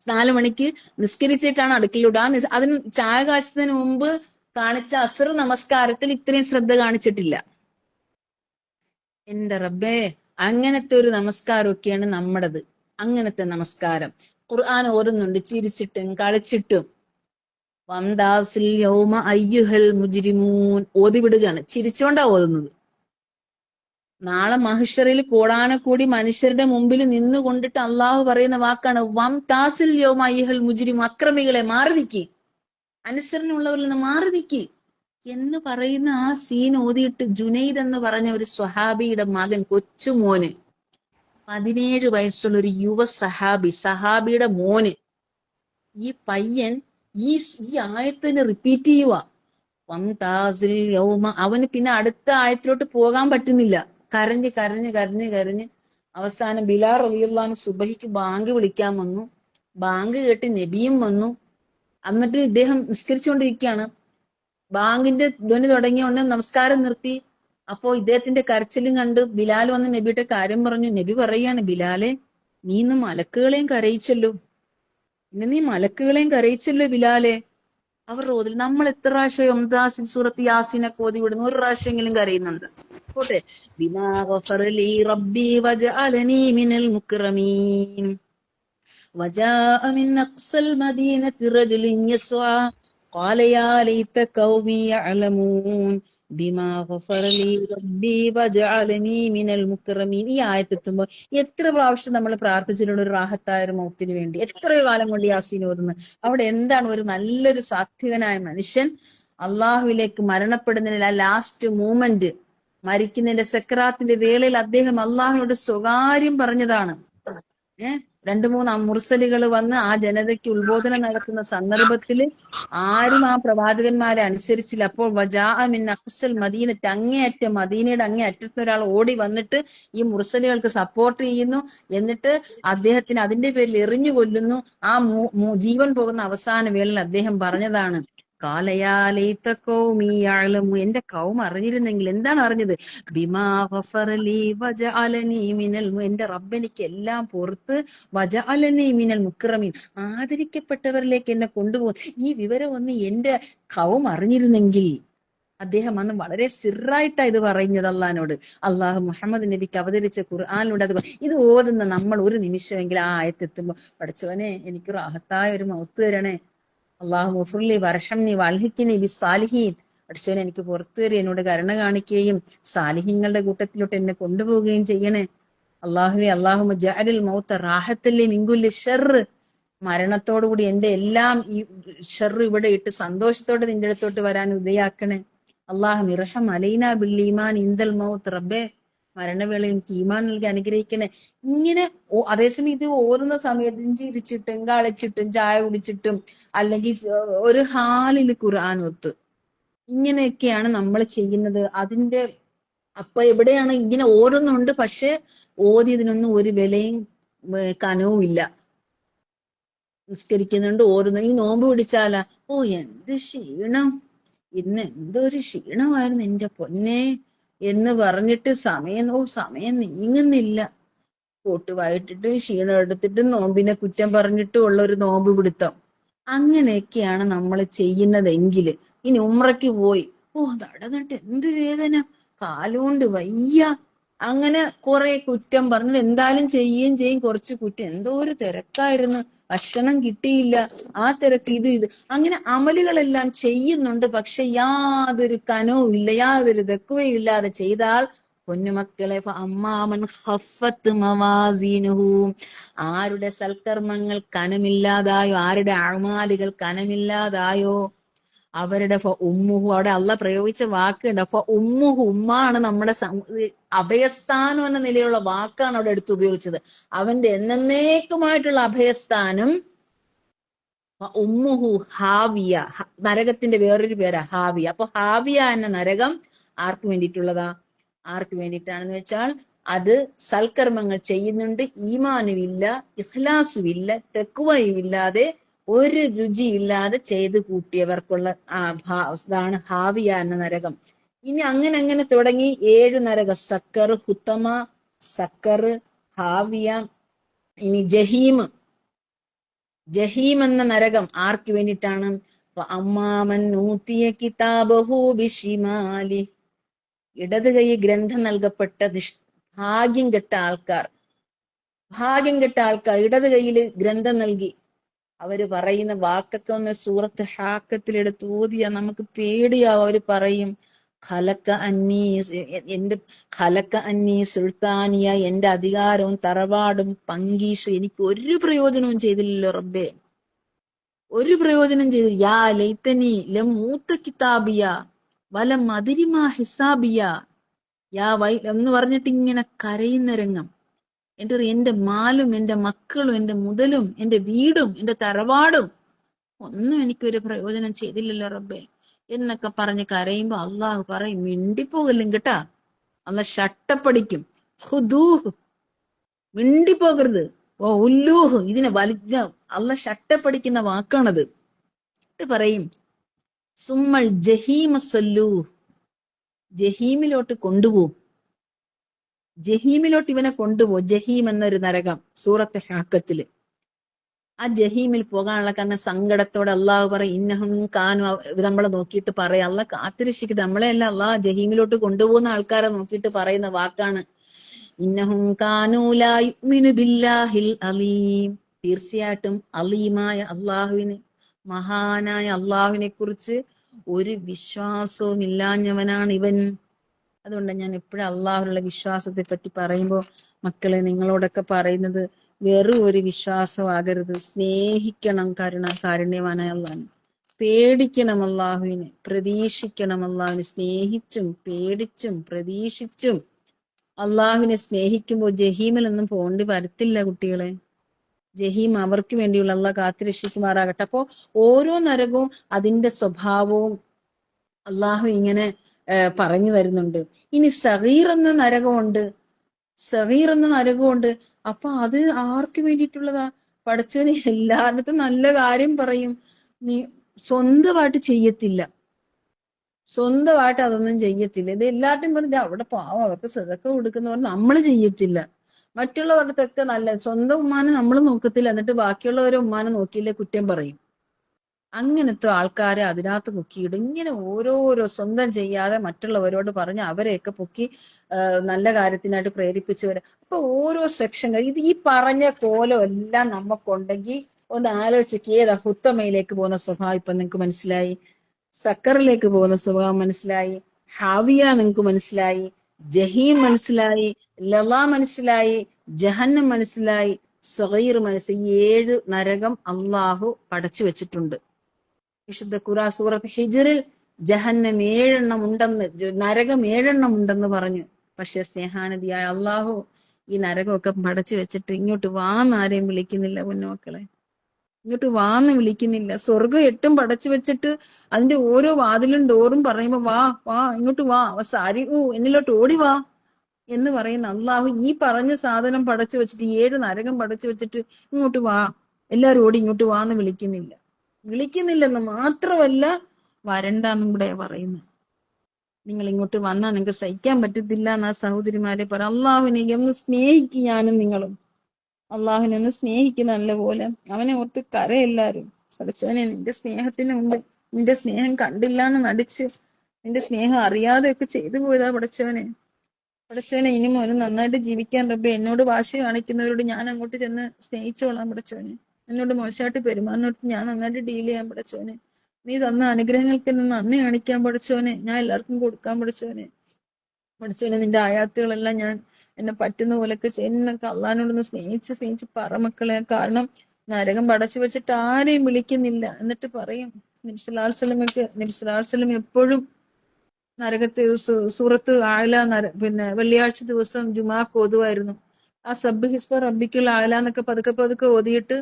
4 മണിക്ക് നിസ്കരിച്ചിട്ടാണ് അടുക്കളയിലൂടെ അതിന് ചായ കാച്ചുന്നതിന് മുമ്പ് കാണിച്ച അസ്ർ നമസ്കാരത്തിൽ ഇത്രയും ശ്രദ്ധ കാണിച്ചിട്ടില്ല. എന്റെ റബ്ബേ, അങ്ങനത്തെ ഒരു നമസ്കാരമൊക്കെയാണ് നമ്മുടേത്. അങ്ങനത്തെ നമസ്കാരം ഖുർആൻ ഓതുന്നുണ്ട് ചിരിച്ചിട്ടും കളിച്ചിട്ടും. വംദാസിൽ യൗമ അയ്യുഹൽ മുജ്രിമൂൻ ഓതിവിടുകയാണ്, ചിരിച്ചോണ്ടാ ഓതുന്നത്. നാളെ മഹ്ശറിൽ കോടാനക്കൂടി മനുഷ്യരുടെ മുമ്പിൽ നിന്നുകൊണ്ടിട്ട് അള്ളാഹു പറയുന്ന വാക്കാണ് വംതാസിൽ യൗമ അയ്യുഹൽ മുജ്രിമൂൻ, അക്രമികളെ മാറി നിൽക്കി, അനുസരണമുള്ളവരിൽ നിന്ന് മാറി നിൽക്കി എന്ന് പറയുന്ന ആ സീൻ ഓതിയിട്ട് ജുനൈദ് എന്ന് പറഞ്ഞ ഒരു സ്വഹാബിയുടെ മകൻ, കൊച്ചുമോന്, 17 വയസ്സുള്ള ഒരു യുവ സഹാബിയുടെ മോന്, ഈ പയ്യൻ ഈ ആയത്തിനെ റിപ്പീറ്റ് ചെയ്യുക. അവന് പിന്നെ അടുത്ത ആയത്തിലോട്ട് പോകാൻ പറ്റുന്നില്ല. കരഞ്ഞ് അവസാനം ബിലാൽ റളിയല്ലാഹു അൻഹു സുബഹിക്ക് ബാങ്ക് വിളിക്കാൻ വന്നു. ബാങ്ക് കേട്ട് നബിയും വന്നു. എന്നിട്ട് ഇദ്ദേഹം നിസ്കരിച്ചുകൊണ്ടിരിക്കുകയാണ്. ബാങ്കിന്റെ ധ്വനി തുടങ്ങിയ ഉടനെ നമസ്കാരം നിർത്തി. അപ്പോ ഇദ്ദേഹത്തിന്റെ കരച്ചിലും കണ്ട് ബിലാൽ വന്ന് നബിയുടെ കാര്യം പറഞ്ഞു. നബി പറയാണ്, ബിലാലെ, നീ ഇന്ന് മലക്കുകളെയും കരയിച്ചല്ലോ, നീ മലക്കുകളെയും കരയിച്ചല്ലോ ബിലാലെ. അവർ ഓതിൽ നമ്മൾ എത്ര പ്രാവശ്യം യംദാസിൻ സൂറത്ത് യാസീനൊക്കെ ഓതി വിടുന്നു? ഒരു പ്രാവശ്യമെങ്കിലും കരയുന്നുണ്ട്. പോട്ടെ. ബിമാ ഗഫറ ലീ റബ്ബി വജഅലനീ മിനൽ മുക്രമീൻ وجاء من أقصى المدينة رجل يسعى قال يا ليت قومي يعلمون بما غفر لي ربي وجعلني من المكرمين. ഈ ആയത്തെത്തുമ്പോ എത്ര പ്രാവശ്യം നമ്മൾ പ്രാർത്ഥിച്ചിട്ടുണ്ട് ഒരു റാഹത്തായ ഒരു മൗത്തിന് വേണ്ടി? എത്രയോ കാലം കൊണ്ട് യാസീൻ ഓതുന്നത്. അവിടെ എന്താണ് ഒരു നല്ലൊരു സാത്വികനായ മനുഷ്യൻ അള്ളാഹുവിലേക്ക് മരണപ്പെടുന്നതിന് ആ ലാസ്റ്റ് മൂമെന്റ്, മരിക്കുന്നതിന്റെ സക്രാത്തിന്റെ വേളയിൽ അദ്ദേഹം അള്ളാഹുവിനോട് സ്വകാര്യം പറഞ്ഞതാണ്. 2-3 മുർസലുകൾ വന്ന് ആ ജനതയ്ക്ക് ഉത്ബോധനം നടത്തുന്ന സന്ദർഭത്തിൽ ആരും ആ പ്രവാചകന്മാരെ അനുസരിച്ചില്ല. അപ്പോൾ വജാഅ മിൻ അഖ്സൽ മദീനത്ത്, അങ്ങേയറ്റം മദീനയുടെ അങ്ങേ അറ്റത്ത് ഒരാൾ ഓടി വന്നിട്ട് ഈ മുർസലുകൾക്ക് സപ്പോർട്ട് ചെയ്യുന്നു. എന്നിട്ട് അദ്ദേഹത്തിന് അതിന്റെ പേരിൽ എറിഞ്ഞു കൊല്ലുന്നു. ആ ജീവൻ പോകുന്ന അവസാന വേളയിൽ അദ്ദേഹം പറഞ്ഞതാണ്, എന്റെ കൗം അറിഞ്ഞിരുന്നെങ്കിൽ. എന്താണ് അറിഞ്ഞത്? ബിമാ ഗഫറലി വജഅലനി മിനൽ, എന്റെ റബ്ബ് എനിക്ക് എല്ലാം പുറത്ത് വജഅലനി മിനൽ മുക്രമീൻ, ആദരിക്കപ്പെട്ടവരിലേക്ക് എന്നെ കൊണ്ടുപോകും. ഈ വിവരം ഒന്ന് എന്റെ കൗം അറിഞ്ഞിരുന്നെങ്കിൽ. അദ്ദേഹം അന്ന് വളരെ സിറായിട്ടാണ് ഇത് പറയുന്നത് അള്ളഹാനോട്. അള്ളാഹു മുഹമ്മദ് നബിക്ക് അവതരിച്ച ഖുർആനിലൂടെ അത് ഇത് ഓതുന്ന നമ്മൾ ഒരു നിമിഷമെങ്കിലും ആ ആയത്തെത്തുമ്പോ, പഠിച്ചവനെ എനിക്ക് റാഹത്തായ ഒരു മൗത്ത് തരണേ, അള്ളാഹു മുഫ്രിലി വർഹംനി വൽഹിക്കിനി ബിസ്സാലിഹീൻ, പഠിച്ചവനെ എനിക്ക് പുറത്തു കയറി എന്നോട് കരുണ കാണിക്കുകയും സാലിഹീങ്ങളുടെ കൂട്ടത്തിലോട്ട് എന്നെ കൊണ്ടുപോവുകയും ചെയ്യണേ. അള്ളാഹുവെ അള്ളാഹുമ്മ ജഅലിൽ മൗത റാഹത്തല്ലി മിൻ കുല്ലി ശർറ്, മരണത്തോടുകൂടി എന്റെ എല്ലാം ഈ ഷർറ് ഇവിടെ ഇട്ട് സന്തോഷത്തോടെ നിന്റെ അടുത്തോട്ട് വരാൻ ഉദയാക്കണേ. അള്ളാഹു ഇർഹം അലൈനാ ബിൽ ഈമാൻ ഇൻദൽ മൗത്ത്, റബ്ബേ മരണവേളയിൽ എനിക്ക് ഈമാൻ നൽകി അനുഗ്രഹിക്കണേ. ഇങ്ങനെ അതേസമയം ഇത് ഓതുന്ന സമയത്ത് ചിരിച്ചിട്ടും കളിച്ചിട്ടും ചായ കുടിച്ചിട്ടും അല്ലെങ്കിൽ ഒരു ഹാലിൽ ഖുർആൻ ഒത്ത്, ഇങ്ങനെയൊക്കെയാണ് നമ്മൾ ചെയ്യുന്നത്. അതിന്റെ അപ്പൊ എവിടെയാണ് ഇങ്ങനെ ഓരോന്നുണ്ട്, പക്ഷെ ഓതിയതിനൊന്നും ഒരു വിലയും കനവും ഇല്ല. നിസ്കരിക്കുന്നുണ്ട്, ഓരോന്നും. ഈ നോമ്പ് പിടിച്ചാലാ, ഓ എന്ത് ക്ഷീണം, ഇന്ന് എന്തൊരു ക്ഷീണമായിരുന്നു എന്റെ പൊന്നെ എന്ന് പറഞ്ഞിട്ട് സമയം നീങ്ങുന്നില്ല. കൂട്ടുവായിട്ടിട്ട് ക്ഷീണം എടുത്തിട്ട് നോമ്പിനെ കുറ്റം പറഞ്ഞിട്ടും ഉള്ള ഒരു നോമ്പ് പിടുത്തം. അങ്ങനെയൊക്കെയാണ് നമ്മൾ ചെയ്യുന്നതെങ്കിൽ, ഇനി ഉംറയ്ക്ക് പോയി, നടന്നിട്ട് എന്ത് വേദന, കാലുകൊണ്ട് വയ്യ, അങ്ങനെ കുറെ കുറ്റം പറഞ്ഞു എന്തായാലും ചെയ്യുകയും ചെയ്യും. കുറച്ച് കുറ്റം, എന്തോ ഒരു തിരക്കായിരുന്നു, ഭക്ഷണം കിട്ടിയില്ല, ആ തിരക്ക്, ഇത് അങ്ങനെ അമലുകളെല്ലാം ചെയ്യുന്നുണ്ട്. പക്ഷെ യാതൊരു കനവും ഇല്ല, യാതൊരു ദക്കുവയും ഇല്ലാതെ ചെയ്താൽ, പൊന്നുമക്കളെ, അമ്മാമൻ ഖഫത്ത് മവാസീനുഹു, ആരുടെ സൽക്കർമ്മങ്ങൾ കനമില്ലാതായോ, ആരുടെ അഅ്മാലുകൾ കനമില്ലാതായോ, അവരുടെ ഉമ്മുഹു, അവിടെ അള്ളാഹ് പ്രയോഗിച്ച വാക്കുണ്ട്. ഉമ്മുഹു, ഉമ്മാണ് നമ്മുടെ അഭയസ്ഥാനം എന്ന നിലയിലുള്ള വാക്കാണ് അവിടെ എടുത്ത് ഉപയോഗിച്ചത്. അവന്റെ എന്നേക്കുമായിട്ടുള്ള അഭയസ്ഥാനം ഉമ്മുഹു ഹാവിയ, നരകത്തിന്റെ വേറൊരു പേരാ ഹാവിയ. അപ്പൊ ഹാവിയ എന്ന നരകം ആർക്ക് വേണ്ടിയിട്ടുള്ളതാ? ആർക്ക് വേണ്ടിയിട്ടാണെന്ന് വെച്ചാൽ, അത് സൽക്കർമ്മങ്ങൾ ചെയ്യുന്നുണ്ട്, ഈമാനുമില്ല, ഇഖ്ലാസുമില്ല, തെക്കുവയും ഇല്ലാതെ, ഒരു രുചിയില്ലാതെ ചെയ്തു കൂട്ടിയവർക്കുള്ള ഇതാണ് ഹാവിയ എന്ന നരകം. ഇനി അങ്ങനെ അങ്ങനെ തുടങ്ങി 7 നരകം: സക്കർ, ഹുത്തമ, സക്കർ, ഹാവിയ. ഇനി ജഹീം എന്ന നരകം ആർക്ക് വേണ്ടിയിട്ടാണ്? അമ്മാമൻ ഊതിയ കിതാബഹു ബിശിമാലി, ഇടത് കൈ ഗ്രന്ഥം നൽകപ്പെട്ട ഭാഗ്യം കെട്ട ആൾക്കാർ ഇടത് കൈയിൽ ഗ്രന്ഥം നൽകി. അവര് പറയുന്ന വാക്കൊക്കെ ഒന്ന് സൂറത്ത് ഹാക്കത്തിലെടുത്ത് ഓതിയാ നമുക്ക് പേടിയാവും. അവര് പറയും, ഖലക്ക അന്നീ സുൽത്താനിയ, എന്റെ അധികാരവും തറവാടും പങ്കീഷ് എനിക്ക് ഒരു പ്രയോജനവും ചെയ്തില്ലല്ലോ റബ്ബേ, ഒരു പ്രയോജനം ചെയ്തു. യാ ലൈതനി ലം ഊത കിതാബിയ വലം അദ്രി മാ ഹിസാബിയ, യാ വൈ എന്ന് പറഞ്ഞിട്ട് ഇങ്ങനെ കരയുന്ന രംഗം. എന്റെ മാലും എന്റെ മക്കളും എന്റെ മുതലും എന്റെ വീടും എന്റെ തറവാടും ഒന്നും എനിക്കൊരു പ്രയോജനം ചെയ്തില്ലല്ലോ റബ്ബേ എന്നൊക്കെ പറഞ്ഞ് കരയുമ്പോ അള്ളാഹു പറയും, മിണ്ടിപ്പോകല്ലും കേട്ടാ, അള്ളാഹ് ഷട്ടപ്പടിക്കും. മിണ്ടിപ്പോകരുത്. ഓ ഉല്ലൂഹ്, ഇതിനെ വലിയ അല്ല ശട്ടപ്പടിക്കുന്ന വാക്കാണത്. എന്നിട്ട് പറയും സുമ്മൽ ജഹീമ സല്ലൂ, ജഹീമിലോട്ട് കൊണ്ടുപോകും. ജഹീമിലോട്ട് ഇവനെ കൊണ്ടുപോകും. ജഹീം എന്നൊരു നരകം സൂറത്ത് ഹാക്കത്തില്. ആ ജഹീമിൽ പോകാനുള്ള കാരണം സങ്കടത്തോടെ അള്ളാഹു പറയും ഇന്നഹും കാനു, നമ്മളെ നോക്കിയിട്ട് പറയാം, അള്ളാഹ് കാത്തിരക്ഷിക്കട്ടെ, നമ്മളെ അല്ല അള്ളാഹ് ജഹീമിലോട്ട് കൊണ്ടുപോകുന്ന ആൾക്കാരെ നോക്കിയിട്ട് പറയുന്ന വാക്കാണ് ഇന്നഹും കാനൂ ലാ യുഅ്മിനു ബില്ലാഹിൽ അലീം. തീർച്ചയായിട്ടും അലീമായ അള്ളാഹുവിന്, മഹാനായ അള്ളാഹുവിനെ കുറിച്ച് ഒരു വിശ്വാസവും ഇല്ലാഞ്ഞവനാണ് ഇവൻ. അതുകൊണ്ട് ഞാൻ എപ്പോഴും അള്ളാഹുലുള്ള വിശ്വാസത്തെ പറ്റി പറയുമ്പോൾ മക്കളെ നിങ്ങളോടൊക്കെ പറയുന്നത് വെറും ഒരു വിശ്വാസമാകരുത്. സ്നേഹിക്കണം കാരുണ്യവാനായ അള്ളാഹിനെ, പേടിക്കണം അള്ളാഹുവിനെ, പ്രതീക്ഷിക്കണം അള്ളാഹുവിനെ. സ്നേഹിച്ചും പേടിച്ചും പ്രതീക്ഷിച്ചും അള്ളാഹുവിനെ സ്നേഹിക്കുമ്പോൾ ജഹീമിലൊന്നും പോണ്ടി വരത്തില്ല കുട്ടികളെ. ജഹീം അവർക്ക് വേണ്ടിയുള്ള അള്ളാഹ് കാത്തിരക്ഷിക്കുമാറാകട്ടെ. അപ്പോ ഓരോ നരകവും അതിന്റെ സ്വഭാവവും അള്ളാഹു ഇങ്ങനെ പറഞ്ഞു വരുന്നുണ്ട്. ഇനി സഗീർ എന്ന നരകമുണ്ട്, സഗീർ എന്ന നരകമുണ്ട്. അപ്പൊ അത് ആർക്ക് വേണ്ടിയിട്ടുള്ളതാ? പഠിച്ചവന് എല്ലായിടത്തും നല്ല കാര്യം പറയും, നീ സ്വന്തമായിട്ട് ചെയ്യത്തില്ല, സ്വന്തമായിട്ട് അതൊന്നും ചെയ്യത്തില്ല. ഇത് എല്ലാവരുടെയും പറഞ്ഞ അവിടെ പാവം അവർക്ക് സദക്ക കൊടുക്കുന്നവർ നമ്മൾ ചെയ്യത്തില്ല. മറ്റുള്ളവർത്തൊക്കെ നല്ല, സ്വന്തം ഉമ്മാനെ നമ്മൾ നോക്കത്തില്ല, എന്നിട്ട് ബാക്കിയുള്ളവരെ ഉമ്മാനെ നോക്കിയില്ലേ കുറ്റം പറയും. അങ്ങനത്തെ ആൾക്കാരെ അതിനകത്ത് പൊക്കിയിടും. ഇങ്ങനെ ഓരോരോ സ്വന്തം ചെയ്യാതെ മറ്റുള്ളവരോട് പറഞ്ഞ് അവരെയൊക്കെ പൊക്കി നല്ല കാര്യത്തിനായിട്ട് പ്രേരിപ്പിച്ചു വരാം. അപ്പൊ ഓരോ സെക്ഷൻ ഇത് ഈ പറഞ്ഞ കോലം എല്ലാം നമുക്കുണ്ടെങ്കിൽ ഒന്ന് ആലോചിക്ക്, ഏതാ ഹുത്തമയിലേക്ക് പോകുന്ന സ്വഭാവം ഇപ്പൊ നിങ്ങക്ക് മനസ്സിലായി, സക്കറിലേക്ക് പോകുന്ന സ്വഭാവം മനസ്സിലായി, ഹാവിയ നിങ്ങൾക്ക് മനസ്സിലായി, ജഹീം മനസ്സിലായി, ലവാ മനസ്സിലായി, ജഹന്നം മനസ്സിലായി, സഗീർ മനസ്സിലായി. 7 നരകം അള്ളാഹു പടച്ചു വെച്ചിട്ടുണ്ട്. വിശുദ്ധ ഖുർആൻ സൂറത്ത് ഹിജ്റിൽ ജഹന്നം 7 എണ്ണം ഉണ്ടെന്ന്, നരകം 7 എണ്ണം ഉണ്ടെന്ന് പറഞ്ഞു. പക്ഷെ സ്നേഹാനദിയായ അള്ളാഹു ഈ നരകമൊക്കെ പടച്ചു വെച്ചിട്ട് ഇങ്ങോട്ട് വാന്ന് ആരെയും വിളിക്കുന്നില്ല പൊന്നുമക്കളെ, ഇങ്ങോട്ട് വാന്ന് വിളിക്കുന്നില്ല. സ്വർഗം 8 പടച്ചു വെച്ചിട്ട് അതിന്റെ ഓരോ വാതിലും ഡോറും പറയുമ്പോ വാ വാ ഇങ്ങോട്ട് വാ, സാരി എന്നിലോട്ട് ഓടി വാ എന്ന് പറയുന്ന അള്ളാഹു ഈ പറഞ്ഞ സാധനം പടച്ചു വെച്ചിട്ട് 7 നരകം പടച്ചു വെച്ചിട്ട് ഇങ്ങോട്ട് വാ, എല്ലാരും ഓടി ഇങ്ങോട്ട് വാന്ന് വിളിക്കുന്നില്ലെന്ന് മാത്രമല്ല വരണ്ടാന്നും കൂടെ പറയുന്നു. നിങ്ങൾ ഇങ്ങോട്ട് വന്നാൽ നിങ്ങൾക്ക് സഹിക്കാൻ പറ്റത്തില്ല എന്നാ സഹോദരിമാരെ പറ. അള്ളാഹുവിനെ ഒന്ന് സ്നേഹിക്കും, ഞാനും നിങ്ങളും അള്ളാഹുവിനെ ഒന്ന് സ്നേഹിക്കുന്ന നല്ല പോലെ. അവനെ ഓർത്ത് കരയെല്ലാരും. പഠിച്ചവനെ നിന്റെ സ്നേഹത്തിന് മുമ്പ് നിന്റെ സ്നേഹം കണ്ടില്ല എന്ന് നടിച്ച് നിന്റെ സ്നേഹം അറിയാതെയൊക്കെ ചെയ്തു പോയതാ പഠിച്ചവനെ. ഇനി മോനും നന്നായിട്ട് ജീവിക്കാൻ റബ്ബേ, എന്നോട് വാശി കാണിക്കുന്നവരോട് ഞാൻ അങ്ങോട്ട് ചെന്ന് സ്നേഹിച്ചോളാം പഠിച്ചവനെ. എന്നോട് മോശമായിട്ട് പെരുമാറുന്നിടത്ത് ഞാൻ നന്നായിട്ട് ഡീൽ ചെയ്യാൻ പഠിച്ചവനെ. നീ തന്ന അനുഗ്രഹങ്ങൾക്ക് നന്ദി കാണിക്കാൻ പഠിച്ചവനെ, ഞാൻ എല്ലാവർക്കും കൊടുക്കാൻ പഠിച്ചവനെ. നിന്റെ ആയാത്തുകളെല്ലാം ഞാൻ എന്നെ പറ്റുന്ന പോലൊക്കെ ചെയ്യുന്നൊക്കെ അള്ളഹാനോടൊന്ന് സ്നേഹിച്ച് പറ മക്കളെ. കാരണം നരകം പടച്ചു വെച്ചിട്ട് ആരെയും വിളിക്കുന്നില്ല. എന്നിട്ട് പറയും നബിസ്വല്ലം എപ്പോഴും നരകത്തെ സൂറത്ത് ആല പിന്നെ വെള്ളിയാഴ്ച ദിവസം ജുമാക്ക് ഓതുമായിരുന്നു. ആ സബ്ബ് ഹിസ്ബ റബ്ബിക്കുൽ ആല എന്നൊക്കെ പതുക്കെ ഓതിയിട്ട്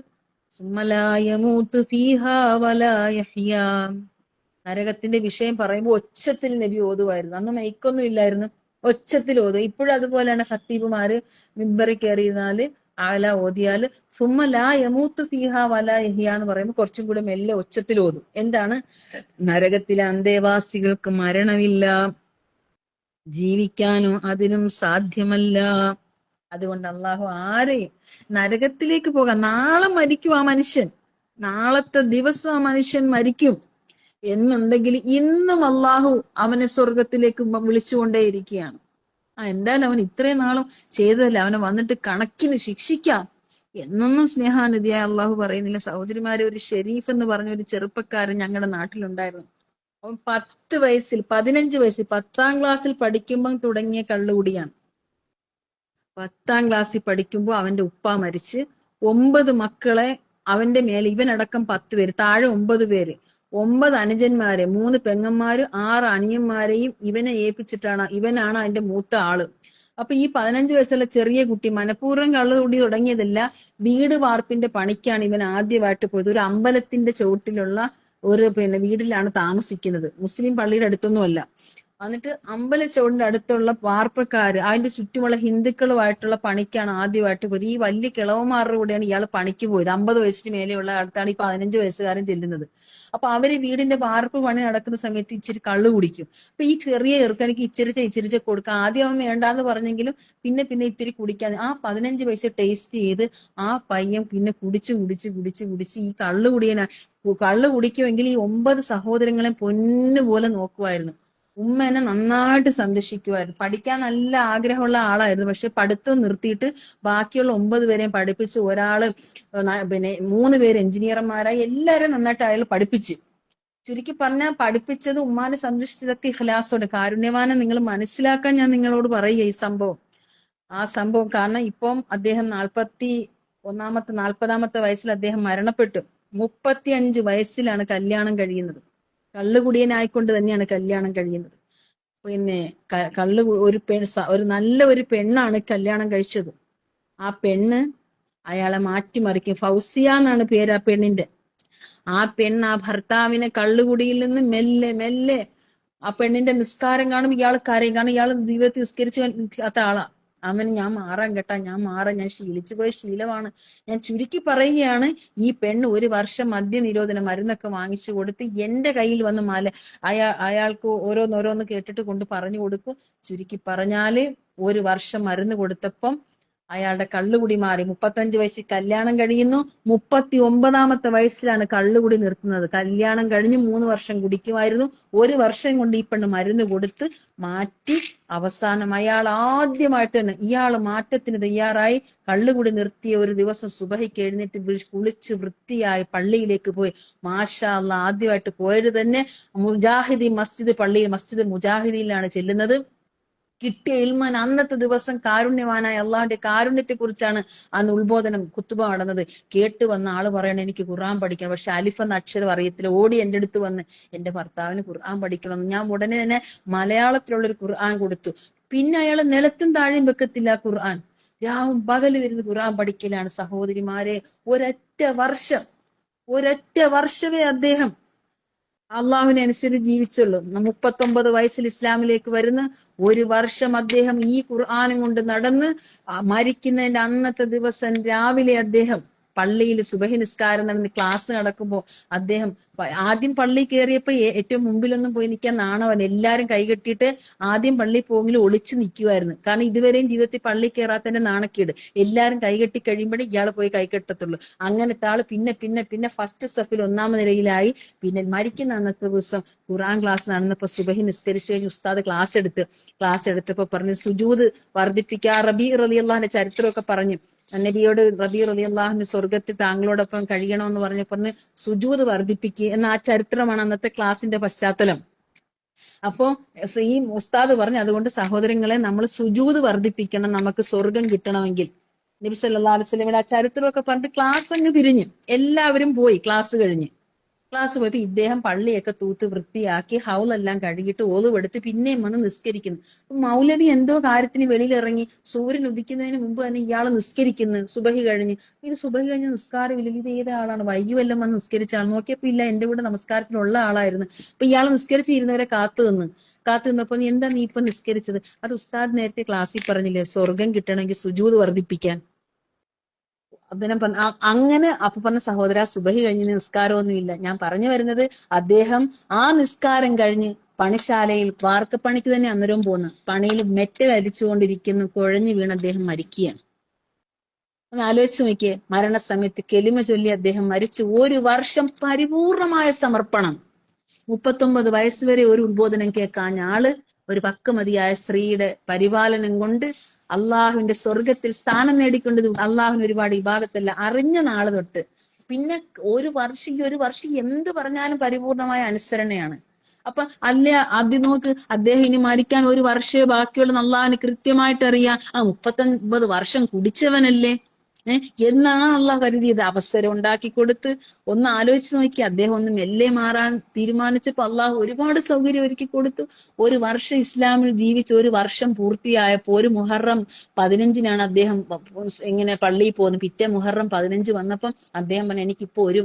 നരകത്തിന്റെ വിഷയം പറയുമ്പോൾ ഒച്ചത്തിൽ നബി ഓതുമായിരുന്നു. അന്ന് മൈക്കൊന്നും ഇല്ലായിരുന്നു, ഒച്ചത്തിൽ ഓതുക. ഇപ്പോഴും അതുപോലെയാണ് ഖത്തീബുമാര് മിമ്പറിൽ കയറിയിരുന്നാല് ആല ഓതിയാല് സുമ്മലാ യമൂത്ത് ഫീഹ വലാ യഹ്യ എന്ന് പറയുമ്പോൾ കുറച്ചും കൂടെ മെല്ലെ ഒച്ചത്തിൽ ഓതും. എന്താണ്? നരകത്തിലെ അന്തേവാസികൾക്ക് മരണമില്ല, ജീവിക്കാനോ അതിനും സാധ്യമല്ല. അതുകൊണ്ട് അള്ളാഹു ആരെയും നരകത്തിലേക്ക് പോകാം. നാളെ മരിക്കും ആ മനുഷ്യൻ, നാളത്തെ ദിവസം ആ മനുഷ്യൻ മരിക്കും എന്നുണ്ടെങ്കിൽ ഇന്നും അള്ളാഹു അവനെ സ്വർഗത്തിലേക്ക് വിളിച്ചുകൊണ്ടേയിരിക്കുകയാണ്. എന്തായാലും അവൻ ഇത്രയും നാളും ചെയ്തതല്ല, അവനെ വന്നിട്ട് കണക്കിന് ശിക്ഷിക്കാം എന്നൊന്നും സ്നേഹാനിധിയായ അള്ളാഹു പറയുന്നില്ല. സഹോദരിമാരെ, ഒരു ഷെരീഫ് എന്ന് പറഞ്ഞ ഒരു ചെറുപ്പക്കാരൻ ഞങ്ങളുടെ നാട്ടിലുണ്ടായിരുന്നു. അവൻ 15 വയസ്സിൽ 10ാം ക്ലാസ്സിൽ പഠിക്കുമ്പോൾ തുടങ്ങിയ കള്ളുകുടിയാണ്. 10ാം ക്ലാസ്സിൽ പഠിക്കുമ്പോൾ അവന്റെ ഉപ്പ മരിച്ച് 9 മക്കളെ അവന്റെ മേലെ, ഇവനടക്കം 10 പേര്, താഴെ 9 പേര്, 9 അനുജന്മാരെ, 3 പെങ്ങന്മാര്, 6 അനിയന്മാരെയും ഇവനെ ഏൽപ്പിച്ചിട്ടാണ്. ഇവനാണ് അതിന്റെ മൂത്ത ആള്. അപ്പൊ ഈ 15 വയസ്സുള്ള ചെറിയ കുട്ടി മനഃപൂർവ്വം കള്ളുകൂടി തുടങ്ങിയതല്ല, വീട് വാർപ്പിന്റെ പണിക്കാണ് ഇവൻ ആദ്യമായിട്ട് പോയത്. ഒരു അമ്പലത്തിന്റെ ചുവട്ടിലുള്ള ഒരു വീടിലാണ് താമസിക്കുന്നത്, മുസ്ലിം പള്ളിയുടെ അടുത്തൊന്നുമല്ല. എന്നിട്ട് അമ്പലച്ചുവടിന്റെ അടുത്തുള്ള വാർപ്പക്കാര് അതിന്റെ ചുറ്റുമുള്ള ഹിന്ദുക്കളുമായിട്ടുള്ള പണിക്കാണ് ആദ്യമായിട്ട് പോയത്. ഈ വലിയ കിളവന്മാരുടെ കൂടെയാണ് ഇയാൾ പണിക്ക് പോയത്. 50 വയസ്സിന് മേലെയുള്ള അടുത്താണ് ഈ 15 വയസ്സുകാരൻ ചെല്ലുന്നത്. അപ്പൊ അവര് വീടിന്റെ വാർപ്പ് പണി നടക്കുന്ന സമയത്ത് ഇച്ചിരി കള്ളു കുടിക്കും. അപ്പൊ ഈ ചെറിയ ചെറുക്കനിക്ക് ഇച്ചിരിച്ച കൊടുക്കാം. ആദ്യം അവൻ വേണ്ടാന്ന് പറഞ്ഞെങ്കിലും പിന്നെ ഇത്തിരി കുടിക്കാൻ ആ 15 പൈസ ടേസ്റ്റ് ചെയ്ത് ആ പയ്യൻ പിന്നെ കുടിച്ച് ഈ കള്ളു കുടിക്കുമെങ്കിൽ ഈ 9 സഹോദരങ്ങളെ പൊന്നുപോലെ നോക്കുമായിരുന്നു. ഉമ്മേനെ നന്നായിട്ട് സംരക്ഷിക്കുമായിരുന്നു. പഠിക്കാൻ നല്ല ആഗ്രഹമുള്ള ആളായിരുന്നു. പക്ഷെ പഠിത്തം നിർത്തിയിട്ട് ബാക്കിയുള്ള 9 പേരെയും പഠിപ്പിച്ച് ഒരാള് പിന്നെ 3 പേര് എഞ്ചിനീയർമാരായി എല്ലാവരും നന്നായിട്ട് അയാൾ പഠിപ്പിച്ച്. ചുരുക്കി പറഞ്ഞാൽ പഠിപ്പിച്ചത് ഉമ്മാനെ സംരക്ഷിച്ചതൊക്കെ ഇഖ്ലാസോടെ. കാരുണ്യവാനെ നിങ്ങൾ മനസ്സിലാക്കാൻ ഞാൻ നിങ്ങളോട് പറയുക ഈ സംഭവം. ആ സംഭവം കാരണം ഇപ്പം അദ്ദേഹം 40ാമത്തെ വയസ്സിൽ അദ്ദേഹം മരണപ്പെട്ടു. 35 വയസ്സിലാണ് കല്യാണം കഴിയുന്നത്. കള്ളുകുടിയനായിക്കൊണ്ട് തന്നെയാണ് കല്യാണം കഴിയുന്നത്. പിന്നെ ഒരു നല്ല ഒരു പെണ്ണാണ് കല്യാണം കഴിച്ചത്. ആ പെണ്ണ് അയാളെ മാറ്റിമറിക്കും. ഫൗസിയ എന്നാണ് പേര് ആ പെണ്ണിന്റെ. ആ പെണ്ണ് ആ ഭർത്താവിനെ കള്ളുകുടിയിൽ നിന്ന് മെല്ലെ ആ പെണ്ണിന്റെ നിസ്കാരം കാണും ഇയാൾ കരയും. കാരണം ഇയാൾ ജീവിതത്തിൽ നിസ്കരിക്കാത്ത ആളാ. ഞാൻ മാറാൻ കേട്ടാ, ഞാൻ ശീലിച്ചു പോയ ശീലമാണ്. ഞാൻ ചുരുക്കി പറയുകയാണ്, ഈ പെണ്ണ് 1 വർഷം മദ്യനിരോധന മരുന്നൊക്കെ വാങ്ങിച്ചു കൊടുത്ത് എന്റെ കയ്യിൽ വന്ന് അയാൾക്ക് ഓരോന്നോരോന്ന് കേട്ടിട്ട് കൊണ്ട് പറഞ്ഞു കൊടുക്കും. ചുരുക്കി പറഞ്ഞാല് 1 വർഷം മരുന്ന് കൊടുത്തപ്പം അയാളുടെ കള്ളുകുടി മാറി. 35 വയസ്സിൽ കല്യാണം കഴിയുന്നു. 39ാമത്തെ വയസ്സിലാണ് കള്ളുകുടി നിർത്തുന്നത്. കല്യാണം കഴിഞ്ഞ് 3 വർഷം കുടിക്കുമായിരുന്നു. 1 വർഷം കൊണ്ട് ഈ പെണ്ണ് മരുന്ന് കൊടുത്ത് മാറ്റി. അവസാനം അയാൾ ആദ്യമായിട്ട് തന്നെ ഇയാൾ മാറ്റത്തിന് തയ്യാറായി. കള്ളുകുടി നിർത്തിയ ഒരു ദിവസം സുബഹിക്ക് എഴുന്നേറ്റ് കുളിച്ച് വൃത്തിയായി പള്ളിയിലേക്ക് പോയി. മാഷാ അല്ലാഹ്, ആദ്യമായിട്ട് പോയത് തന്നെ മസ്ജിദ് മുജാഹിദിയിലാണ് ചെല്ലുന്നത്. കിട്ടിയ ഇൽമാൻ അന്നത്തെ ദിവസം കാരുണ്യവാനായ അള്ളാഹുന്റെ കാരുണ്യത്തെ കുറിച്ചാണ് അന്ന് ഉത്ബോധനം കുത്തുബ നടന്നത്. കേട്ട് വന്ന ആള് പറയണം എനിക്ക് ഖുർആൻ പഠിക്കണം, പക്ഷെ അലിഫ് എന്ന അക്ഷരം അറിയത്തില്ല. ഓടി എന്റെ അടുത്ത് വന്ന് എന്റെ ഭർത്താവിന് ഖുർആൻ പഠിക്കണം. ഞാൻ ഉടനെ തന്നെ മലയാളത്തിലുള്ളൊരു ഖുർആൻ കൊടുത്തു. പിന്നെ അയാള് നിലത്തും താഴെയും വെക്കത്തില്ല ഖുർആൻ. രാവും പകല് വരുന്ന ഖുർആൻ പഠിക്കലാണ്. സഹോദരിമാരെ, ഒരൊറ്റ വർഷമേ അദ്ദേഹം അള്ളാഹുവിനെ അനുസരിച്ച് ജീവിച്ചുള്ളൂ. 39 വയസ്സിൽ ഇസ്ലാമിലേക്ക് വരുന്ന 1 വർഷം അദ്ദേഹം ഈ ഖുർആനും കൊണ്ട് നടന്ന് മരിക്കുന്നതിന്റെ അന്നത്തെ ദിവസം രാവിലെ അദ്ദേഹം പള്ളിയിൽ സുബഹി നിസ്കാരം നടന്ന് ക്ലാസ് നടക്കുമ്പോൾ അദ്ദേഹം ആദ്യം പള്ളി കയറിയപ്പോ ഏറ്റവും മുമ്പിലൊന്നും പോയി നിൽക്കാൻ നാണവല്ല. എല്ലാരും കൈകെട്ടിയിട്ട് ആദ്യം പള്ളി പോയെങ്കിലും ഒളിച്ചു നിൽക്കുമായിരുന്നു. കാരണം ഇതുവരെയും ജീവിതത്തിൽ പള്ളി കയറാത്തതിന്റെ നാണക്കേട്. എല്ലാരും കൈകെട്ടി കഴിയുമ്പോഴേ ഇയാൾ പോയി കൈകെട്ടത്തുള്ളൂ. അങ്ങനത്തെ ആള് പിന്നെ ഫസ്റ്റ് സ്റ്റെപ്പിൽ 1ാം നിരയിലായി. പിന്നെ മരിക്കുന്ന അന്നത്തെ ദിവസം ഖുർആൻ ക്ലാസ് നടന്നപ്പോ സുബഹി നിസ്കരിച്ചു കഴിഞ്ഞ് ഉസ്താദ് ക്ലാസ് എടുത്തപ്പോ പറഞ്ഞു സുജൂദ് വർദ്ധിപ്പിക്കുക. റബീ റളിയല്ലാഹുവിന്റെ ചരിത്രമൊക്കെ പറഞ്ഞു. നബിയോട് റബീ റളിയല്ലാഹു സ്വർഗത്തിൽ താങ്കളോടൊപ്പം കഴിയണമെന്ന് പറഞ്ഞ് സുജൂദ് വർദ്ധിപ്പിക്കുക എന്ന ആ ചരിത്രമാണ് അന്നത്തെ ക്ലാസിന്റെ പശ്ചാത്തലം. അപ്പോ ഈ ഉസ്താദ് പറഞ്ഞു, അതുകൊണ്ട് സഹോദരങ്ങളെ നമ്മൾ സുജൂദ് വർദ്ധിപ്പിക്കണം, നമുക്ക് സ്വർഗം കിട്ടണമെങ്കിൽ. നബി സല്ലല്ലാഹു അലൈഹി വസല്ലമയുടെ ആ ചരിത്രമൊക്കെ പറഞ്ഞിട്ട് ക്ലാസ് അങ്ങ് പിരിഞ്ഞു. എല്ലാവരും പോയി. ക്ലാസ് പോയപ്പോ ഇദ്ദേഹം പള്ളിയൊക്കെ തൂത്ത് വൃത്തിയാക്കി ഹൗലെല്ലാം കഴുകിയിട്ട് ഓതുവെടുത്ത് പിന്നെയും വന്ന് നിസ്കരിക്കുന്നു. മൗലവി എന്തോ കാര്യത്തിന് വെളിയിലിറങ്ങി. സൂര്യൻ ഉദിക്കുന്നതിന് മുമ്പ് തന്നെ ഇയാൾ നിസ്കരിക്കുന്നു. സുബഹി കഴിഞ്ഞ് നിസ്കാരമില്ല. ഇത് ഏതാളാണ്? വൈകി വല്ലം വന്ന് നിസ്കരിച്ച ആൾ. നോക്കിയപ്പോ ഇല്ല, എന്റെ കൂടെ നമസ്കാരത്തിനുള്ള ആളായിരുന്നു. അപ്പൊ ഇയാൾ നിസ്കരിച്ചിരുന്നവരെ കാത്തു നിന്നപ്പോ എന്താ നീ ഇപ്പൊ നിസ്കരിച്ചത്? അത് ഉസ്താദ് നേരത്തെ ക്ലാസ്സിൽ പറഞ്ഞില്ലേ, സ്വർഗം കിട്ടണമെങ്കിൽ സുജൂദ് വർദ്ധിപ്പിക്കാൻ. അദ്ദേഹം അങ്ങനെ അപ്പൊ പറഞ്ഞ സഹോദര, സുബഹി കഴിഞ്ഞ് നിസ്കാരമൊന്നുമില്ല. ഞാൻ പറഞ്ഞു വരുന്നത്, അദ്ദേഹം ആ നിസ്കാരം കഴിഞ്ഞ് പണിശാലയിൽ വാർക്കപ്പണിക്ക് തന്നെ അന്നേരവും പോന്ന് പണിയിൽ മെറ്റൽ അരിച്ചുകൊണ്ടിരിക്കുന്നു. കുഴഞ്ഞു വീണ് അദ്ദേഹം മരിക്കുകയാണ്. ഒന്ന് ആലോചിച്ച് നോക്കിയേ. മരണസമയത്ത് കെലിമ ചൊല്ലി അദ്ദേഹം മരിച്ചു. 1 വർഷം പരിപൂർണമായ സമർപ്പണം. 39 വയസ്സ് വരെ ഒരു ഉത്ബോധനം കേൾക്കാഞ്ഞ ആള് ഒരു പക്വമതിയായ സ്ത്രീയുടെ പരിപാലനം കൊണ്ട് അള്ളാഹുവിന്റെ സ്വർഗത്തിൽ സ്ഥാനം നേടിക്കൊണ്ട് അള്ളാഹുവിന് ഒരുപാട് ഇബാദത്തല്ല അറിഞ്ഞ നാള് തൊട്ട് പിന്നെ ഒരു വർഷം എന്ത് പറഞ്ഞാലും പരിപൂർണമായ അനുസരണയാണ്. അപ്പൊ ആദ്യം നോക്ക്, അദ്ദേഹം ഇനി മരിക്കാൻ 1 വർഷമേ ബാക്കിയുള്ള അള്ളാഹുവിന് കൃത്യമായിട്ട് അറിയാം. 39 വർഷം കുടിച്ചവനല്ലേ എന്നാണ് അള്ളാഹ് കരുതിയത്. അവസരം ഉണ്ടാക്കി കൊടുത്ത് ഒന്ന് ആലോചിച്ച് നോക്കി. അദ്ദേഹം ഒന്ന് മെല്ലെ മാറാൻ തീരുമാനിച്ചപ്പോ അള്ളാഹു ഒരുപാട് സൗകര്യം ഒരുക്കി കൊടുത്തു. 1 വർഷം ഇസ്ലാമിൽ ജീവിച്ച് 1 വർഷം പൂർത്തിയായപ്പോ ഒരു മുഹറം 15-നാണ് അദ്ദേഹം ഇങ്ങനെ പള്ളിയിൽ പോകുന്നത്. പിറ്റേ മുഹറം 15 വന്നപ്പം അദ്ദേഹം പറഞ്ഞു, എനിക്കിപ്പോ 1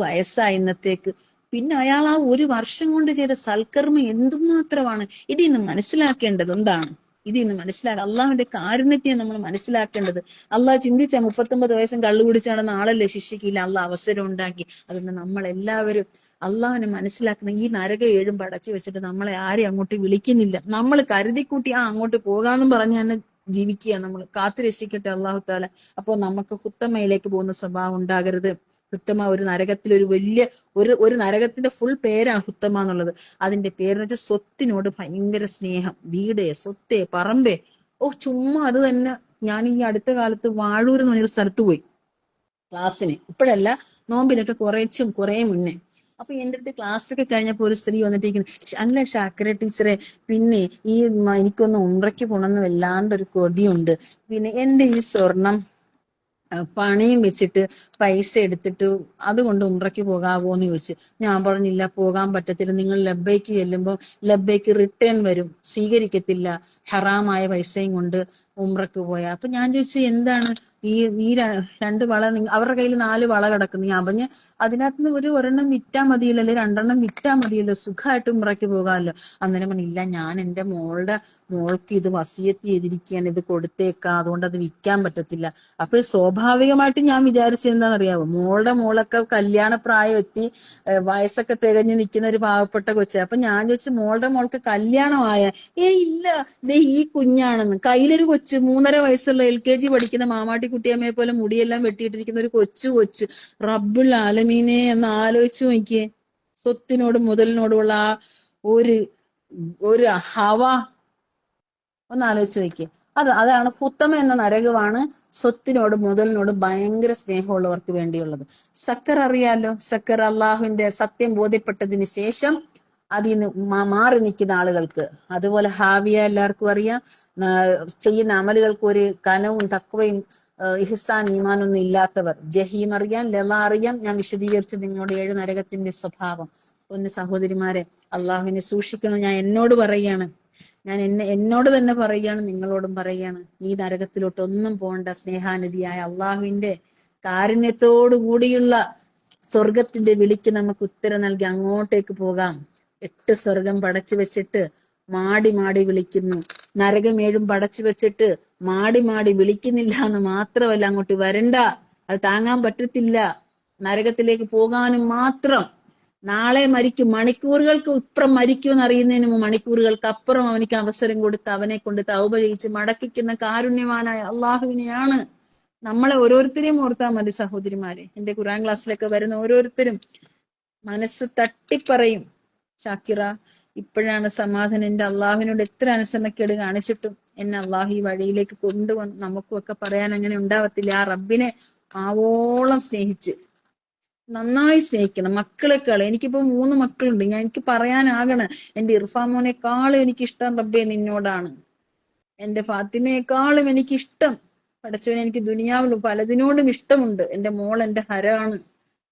വയസ്സായി ഇന്നത്തേക്ക്. പിന്നെ അയാൾ ആ ഒരു വർഷം കൊണ്ട് ചെയ്ത സൽക്കർമ്മം എന്തുമാത്രമാണ്. ഇതിന്ന് മനസ്സിലാക്കേണ്ടത് എന്താണ്? ഇതിന്ന് മനസ്സിലാക്കുക അള്ളാഹുവിന്റെ കാരുണ്യത്തെ നമ്മൾ മനസ്സിലാക്കേണ്ടത്. അള്ളാഹ് ചിന്തിച്ച 39 വയസ്സും കള്ളു കുടിച്ച് നടന്ന ആളല്ലേ ശിക്ഷിക്കില്ല, അള്ളാഹ് അവസരം ഉണ്ടാക്കി. അതുകൊണ്ട് നമ്മൾ എല്ലാവരും അള്ളാഹുവിനെ മനസ്സിലാക്കണം. ഈ നരകം ഏഴും പടച്ചു വെച്ചിട്ട് നമ്മളെ ആരെയും അങ്ങോട്ട് വിളിക്കുന്നില്ല. നമ്മൾ കരുതിക്കൂട്ടി അങ്ങോട്ട് പോകാന്നും പറഞ്ഞ് തന്നെ ജീവിക്കുക. നമ്മൾ കാത്തു രക്ഷിക്കട്ടെ അള്ളാഹു താല. അപ്പോൾ നമുക്ക് ഹുത്തമയിലേക്ക് പോകുന്ന സ്വഭാവം ഉണ്ടാകരുത്. ഹുത്തമ ഒരു നരകത്തിൽ ഒരു വലിയ ഒരു നരകത്തിന്റെ ഫുൾ പേരാണ് ഹുത്തമ എന്നുള്ളത്. അതിന്റെ പേരെന്ന് വെച്ചാൽ സ്വത്തിനോട് ഭയങ്കര സ്നേഹം. വീട്, സ്വത്ത്, പറമ്പേ, ചുമ്മാ അത് തന്നെ. ഞാൻ ഈ അടുത്ത കാലത്ത് വാഴൂർ എന്ന് പറഞ്ഞൊരു സ്ഥലത്ത് പോയി ക്ലാസ്സിന്. ഇപ്പോഴല്ല, നോമ്പിലൊക്കെ കുറേ മുന്നേ. അപ്പൊ എന്റെ അടുത്ത് ക്ലാസ്സൊക്കെ കഴിഞ്ഞപ്പോ ഒരു സ്ത്രീ വന്നിട്ടിരിക്കുന്നു. അല്ല ഷാക്കിര ടീച്ചറെ, പിന്നെ എനിക്കൊന്ന് ഉംറയ്ക്ക് പോണെന്ന് വല്ലാണ്ട് ഒരു കൊതിയുണ്ട്. പിന്നെ എന്റെ ഈ സ്വർണം പണയം വെച്ചിട്ട് പൈസ എടുത്തിട്ട് അതുകൊണ്ട് ഉംറയ്ക്ക് പോകാവോ എന്ന് ചോദിച്ചു. ഞാൻ പറഞ്ഞില്ല, പോകാൻ പറ്റത്തില്ല. നിങ്ങൾ ലബ്ബൈക്ക് ചെല്ലുമ്പോൾ ലബ്ബൈക്ക് റിട്ടേൺ വരും, സ്വീകരിക്കത്തില്ല ഹറാമായ പൈസയും കൊണ്ട് ഉംറയ്ക്ക് പോയാ. അപ്പൊ ഞാൻ ചോദിച്ചു, എന്താണ് ഈ ഈ രണ്ട് വള, അവരുടെ കയ്യിൽ 4 വള കിടക്കുന്നു. ഞാൻ പറഞ്ഞ്, അതിനകത്ത് ഒരെണ്ണം വിറ്റാ മതിയല്ലോ, അല്ലെ 2 വിറ്റാ മതിയല്ലോ, സുഖമായിട്ട് ഉംറയ്ക്ക് പോകാമല്ലോ. അന്നേരം പറഞ്ഞില്ല, ഞാൻ എന്റെ മോൾക്ക് ഇത് വസിയത്ത് ചെയ്തിരിക്കുകയാണ്, ഇത് കൊടുത്തേക്കാം, അതുകൊണ്ട് അത് വിൽക്കാൻ പറ്റത്തില്ല. അപ്പൊ സ്വാഭാവികമായിട്ട് ഞാൻ വിചാരിച്ചത് എന്താണെന്നറിയാമോ, മോളൊക്കെ കല്യാണ പ്രായം എത്തി, വയസ്സൊക്കെ തികഞ്ഞ് നിൽക്കുന്ന ഒരു പാവപ്പെട്ട കൊച്ച. അപ്പൊ ഞാൻ ചോദിച്ചു, മോൾക്ക് കല്യാണമായ? ഇല്ല, ദേ ഈ കുഞ്ഞാണെന്ന്. കയ്യിലൊരു കൊച്ച്, 3.5 വയസ്സുള്ള LKG പഠിക്കുന്ന മാമാട്ടിക്കുട്ടിയമ്മയെ പോലെ മുടിയെല്ലാം വെട്ടിയിട്ടിരിക്കുന്ന ഒരു കൊച്ചു. റബ്ബുൽ ആലമീനെ എന്ന് ആലോചിച്ചു നോക്കിയേ. സ്വത്തിനോടും മുതലിനോടുമുള്ള ആ ഒരു ഹവ ഒന്ന് ആലോചിച്ച് നോക്കിയേ. അതാണ് ഹുത്തമ എന്ന നരകമാണ് സ്വത്തിനോട് മുതലിനോട് ഭയങ്കര സ്നേഹമുള്ളവർക്ക് വേണ്ടിയുള്ളത്. സക്കർ അറിയാലോ, സക്കർ അള്ളാഹുവിന്റെ സത്യം ബോധ്യപ്പെട്ടതിന് ശേഷം അതിൽ നിന്ന് മാറി നിൽക്കുന്ന ആളുകൾക്ക്. അതുപോലെ ഹാവിയ എല്ലാവർക്കും അറിയാം. ചെയ്യുന്ന അമലുകൾക്ക് ഒരു കനവും തക്വയും ഇഹ്സാൻ ഈമാനൊന്നും ഇല്ലാത്തവർ. ജഹീം അറിയാം, ലള അറിയാം. ഞാൻ വിശദീകരിച്ചു നിങ്ങളോട് 7 നരകത്തിന്റെ സ്വഭാവം. ഒന്ന് സഹോദരിമാരെ, അള്ളാഹുവിനെ സൂക്ഷിക്കണം. ഞാൻ എന്നോട് പറയുകയാണ്, ഞാൻ എന്നോട് തന്നെ പറയുകയാണ്, നിങ്ങളോടും പറയുകയാണ്. ഈ നരകത്തിലോട്ട് ഒന്നും പോകണ്ട. സ്നേഹാനിധിയായ അള്ളാഹുവിന്റെ കാരുണ്യത്തോടു കൂടിയുള്ള സ്വർഗത്തിന്റെ വിളിക്ക് നമുക്ക് ഉത്തരം നൽകി അങ്ങോട്ടേക്ക് പോകാം. 8 സ്വർഗം പടച്ചു വെച്ചിട്ട് മാടി വിളിക്കുന്നു. നരകം 7 പടച്ചു വെച്ചിട്ട് മാടി വിളിക്കുന്നില്ല എന്ന് മാത്രമല്ല, അങ്ങോട്ട് വരണ്ട, അത് താങ്ങാൻ പറ്റത്തില്ല. നരകത്തിലേക്ക് പോകാനും മാത്രം. നാളെ മരിക്കും, മണിക്കൂറുകൾക്ക് ഇപ്പുറം മരിക്കുമെന്ന് അറിയുന്നതിന് മുമ്പ് മണിക്കൂറുകൾക്ക് അപ്പുറം അവനിക്ക് അവസരം കൊടുത്ത് അവനെ കൊണ്ട് തൗബ ചെയ്യിച്ച് മടക്കിക്കുന്ന കാരുണ്യവാനായ അള്ളാഹുവിനെയാണ്. നമ്മളെ ഓരോരുത്തരെയും ഓർത്താൽ മതി സഹോദരിമാരെ. എന്റെ ഖുർആൻ ക്ലാസ്സിലൊക്കെ വരുന്ന ഓരോരുത്തരും മനസ്സ് തട്ടിപ്പറയും, ഷാക്കിറ ഇപ്പോഴാണ് സമാധാനം. എന്റെ അള്ളാഹുവിനോട് എത്ര അനുസരണക്കേട് കാണിച്ചിട്ടും എന്നെ അള്ളാഹു ഈ വഴിയിലേക്ക് കൊണ്ടുവന്ന്. നമുക്കും ഒക്കെ പറയാൻ അങ്ങനെ ഉണ്ടാവത്തില്ല. ആ റബ്ബിനെ ആവോളം സ്നേഹിച്ച്, നന്നായി സ്നേഹിക്കണം. മക്കളെക്കാൾ, എനിക്കിപ്പോ 3 മക്കളുണ്ട്. എനിക്ക് പറയാനാകണം, എന്റെ ഇർഫാമോനെക്കാളും എനിക്കിഷ്ടം റബ്ബെ നിന്നോടാണ്. എന്റെ ഫാത്തിമയെക്കാളും എനിക്കിഷ്ടം പടച്ചവനെ, എനിക്ക് ദുനിയാവിൽ പലതിനോടും ഇഷ്ടമുണ്ട്. എന്റെ മോൾ എന്റെ ഹരാണ്,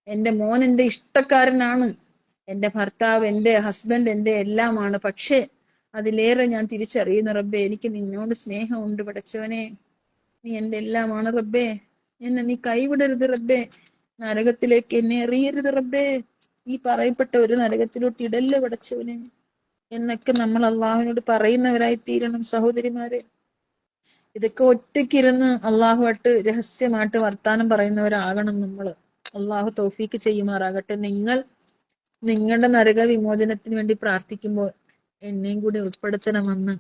എന്റെ മോൻ എന്റെ ഇഷ്ടക്കാരനാണ്, എന്റെ ഭർത്താവ്, എന്റെ ഹസ്ബൻഡ് എന്റെ എല്ലാമാണ്. പക്ഷെ അതിലേറെ ഞാൻ തിരിച്ചറിയുന്ന റബ്ബെ, എനിക്ക് നിന്നോട് സ്നേഹമുണ്ട്. പടച്ചവനെ, നീ എന്റെ എല്ലാമാണ് റബ്ബെ. എന്നെ നീ കൈവിടരുത് റബ്ബെ. നരകത്തിലേക്ക് എന്നെ എറിയരുത് റബ്ബേ. ഈ പറയപ്പെട്ട ഒരു നരകത്തിലോട്ട് ഇടല്ല പടച്ചവനെ എന്നൊക്കെ നമ്മൾ അള്ളാഹുവിനോട് പറയുന്നവരായി തീരണം സഹോദരിമാരെ. ഇതൊക്കെ ഒറ്റയ്ക്കിരുന്ന് അള്ളാഹുമായിട്ട് രഹസ്യമായിട്ട് വർത്താനം പറയുന്നവരാകണം നമ്മൾ. അള്ളാഹു തൗഫീക്ക് ചെയ്യുമാറാകട്ടെ. നിങ്ങളുടെ നരക വിമോചനത്തിന് വേണ്ടി പ്രാർത്ഥിക്കുമ്പോൾ എന്നെയും കൂടി ഉൾപ്പെടുത്തണമെന്ന്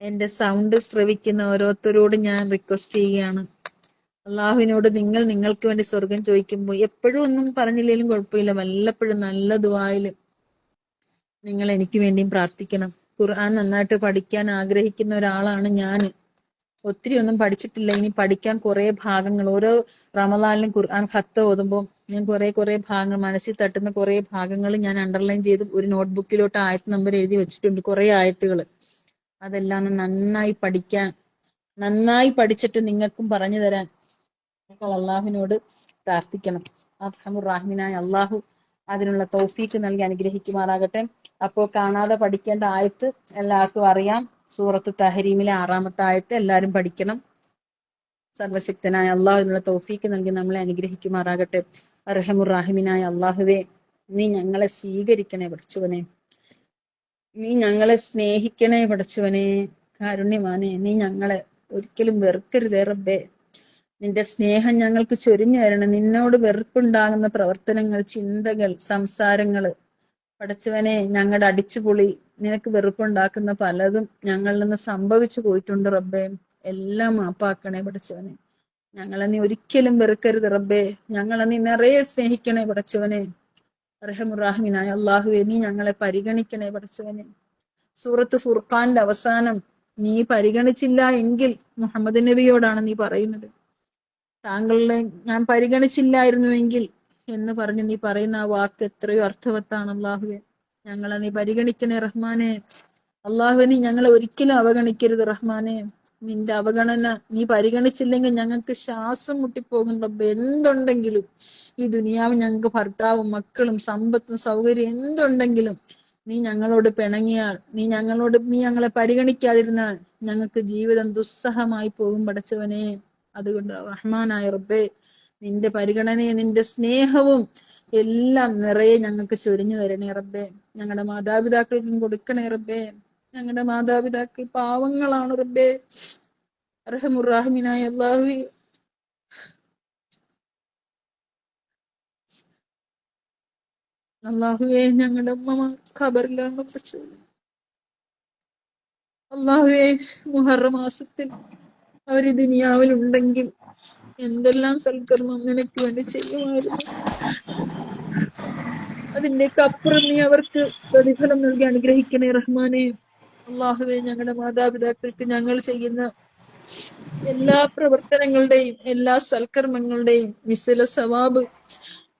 എന്റെ സൗണ്ട് ശ്രവിക്കുന്ന ഓരോരുത്തരോടും ഞാൻ റിക്വസ്റ്റ് ചെയ്യുകയാണ്. അള്ളാഹുവിനോട് നിങ്ങൾക്ക് വേണ്ടി സ്വർഗം ചോദിക്കുമ്പോൾ എപ്പോഴും ഒന്നും പറഞ്ഞില്ലെങ്കിലും കുഴപ്പമില്ല, വല്ലപ്പോഴും നല്ല ദുആയില് നിങ്ങൾ എനിക്ക് വേണ്ടിയും പ്രാർത്ഥിക്കണം. ഖുർആൻ നന്നായിട്ട് പഠിക്കാൻ ആഗ്രഹിക്കുന്ന ഒരാളാണ് ഞാൻ. ഒത്തിരി ഒന്നും പഠിച്ചിട്ടില്ല, ഇനി പഠിക്കാൻ കുറെ ഭാഗങ്ങൾ. ഓരോ റമദാനിലും ഖുർആൻ ഖത്ത് ഓതുമ്പോൾ ഞാൻ കുറെ ഭാഗങ്ങൾ, മനസ്സിൽ തട്ടുന്ന കുറെ ഭാഗങ്ങൾ ഞാൻ അണ്ടർലൈൻ ചെയ്ത് ഒരു നോട്ട്ബുക്കിലോട്ട് ആയത്ത് നമ്പർ എഴുതി വെച്ചിട്ടുണ്ട്, കുറെ ആയത്തുകൾ. അതെല്ലാം നന്നായി പഠിക്കാൻ, നന്നായി പഠിച്ചിട്ട് നിങ്ങൾക്കും പറഞ്ഞു തരാൻ നിങ്ങൾ അള്ളാഹുവിനോട് പ്രാർത്ഥിക്കണം. അർഹമുർ-റഹീമായ അള്ളാഹു അതിനുള്ള തൗഫീക്ക് നൽകി അനുഗ്രഹിക്കുമാറാകട്ടെ. അപ്പോൾ കാണാതെ പഠിക്കേണ്ട ആയത്ത് എല്ലാവർക്കും അറിയാം. സൂറത്ത് തഹരീമിലെ 6-ാമത്തെ ആയത്ത് എല്ലാവരും പഠിക്കണം. സർവശക്തനായ അള്ളാഹു ഇതിനുള്ള തൗഫീക്ക് നൽകി നമ്മളെ അനുഗ്രഹിക്കുമാറാകട്ടെ. അർഹമുർ-റഹീമായ അള്ളാഹുവേ, നീ ഞങ്ങളെ സ്വീകരിക്കണേ പഠിച്ചവനെ. നീ ഞങ്ങളെ സ്നേഹിക്കണേ പഠിച്ചവനെ. കാരുണ്യമാനെ, നീ ഞങ്ങളെ ഒരിക്കലും വെറുക്കരുതേ റബ്ബേ. നിന്റെ സ്നേഹം ഞങ്ങൾക്ക് ചൊരിഞ്ഞു തരണം. നിന്നോട് വെറുപ്പുണ്ടാകുന്ന പ്രവർത്തനങ്ങൾ, ചിന്തകൾ, സംസാരങ്ങള് പഠിച്ചവനെ, ഞങ്ങളുടെ അടിച്ചുപൊളി നിനക്ക് വെറുപ്പുണ്ടാക്കുന്ന പലതും ഞങ്ങളിൽ നിന്ന് സംഭവിച്ചു പോയിട്ടുണ്ട് റബ്ബേ. എല്ലാം മാപ്പാക്കണേ പഠിച്ചവനെ. ഞങ്ങളെ നീ ഒരിക്കലും വെറുക്കരുത് റബ്ബേ. ഞങ്ങളെ നീ നിറയെ സ്നേഹിക്കണേ പഠിച്ചവനെ. റഹമുറാഹിമിനായ അള്ളാഹുവെ, നീ ഞങ്ങളെ പരിഗണിക്കണേ പഠിച്ചവനെ. സൂറത്ത് ഫുർഖാന്റെ അവസാനം നീ പരിഗണിച്ചില്ല എങ്കിൽ മുഹമ്മദ് നബിയോടാണ് നീ പറയുന്നത്. താങ്കളെ ഞാൻ പരിഗണിച്ചില്ലായിരുന്നുവെങ്കിൽ എന്ന് പറഞ്ഞ് നീ പറയുന്ന ആ വാക്ക് എത്രയോ അർത്ഥവത്താണ് അള്ളാഹുവെ. ഞങ്ങളെ നീ പരിഗണിക്കണേ റഹ്മാനെ. അള്ളാഹുവെ, നീ ഞങ്ങളെ ഒരിക്കലും അവഗണിക്കരുത് റഹ്മാനെ. നിന്റെ അവഗണന നീ പരിഗണിച്ചില്ലെങ്കിൽ ഞങ്ങൾക്ക് ശ്വാസം മുട്ടിപ്പോകും റബ്ബേ. എന്തുണ്ടെങ്കിലും ഈ ദുനിയാവ് ഞങ്ങൾക്ക് ഭർത്താവും മക്കളും സമ്പത്തും സൗകര്യം എന്തുണ്ടെങ്കിലും നീ ഞങ്ങളോട് പിണങ്ങിയാൽ, നീ ഞങ്ങളെ പരിഗണിക്കാതിരുന്നാൽ ഞങ്ങൾക്ക് ജീവിതം ദുസ്സഹമായി പോകും പഠിച്ചവനെ. അതുകൊണ്ട് റഹ്മാനായ റബ്ബേ, നിന്റെ പരിഗണനയും നിന്റെ സ്നേഹവും എല്ലാം നിറയെ ഞങ്ങൾക്ക് ചൊരിഞ്ഞു തരണേ റബ്ബേ. ഞങ്ങളുടെ മാതാപിതാക്കൾക്കും കൊടുക്കണേ റബ്ബേ. ഞങ്ങളുടെ മാതാപിതാക്കൾ പാവങ്ങളാണ് റബ്ബേ. റഹമുറാഹിമിനായ അല്ലാഹുവേ, അള്ളാഹുവേ, ഞങ്ങളുടെ ഉമ്മമാർ ഖബറിലാണ് പഠിച്ചത്. അള്ളാഹുവേ, മുഹറം മാസത്തിൽ അവര് ദുനിയാവിലുണ്ടെങ്കിൽ എന്തെല്ലാം സൽക്കർമ്മം നിനക്ക് വേണ്ടി ചെയ്യുമായിരുന്നു. അതിന്റെയൊക്കെ അപ്പുറം നീ അവർക്ക് പ്രതിഫലം നൽകി അനുഗ്രഹിക്കണേ റഹ്മാനെ. അള്ളാഹുവേ, ഞങ്ങളുടെ മാതാപിതാക്കൾക്ക് ഞങ്ങൾ ചെയ്യുന്ന എല്ലാ പ്രവർത്തനങ്ങളുടെയും എല്ലാ സൽക്കർമ്മങ്ങളുടെയും മിസ്ല സവാബ്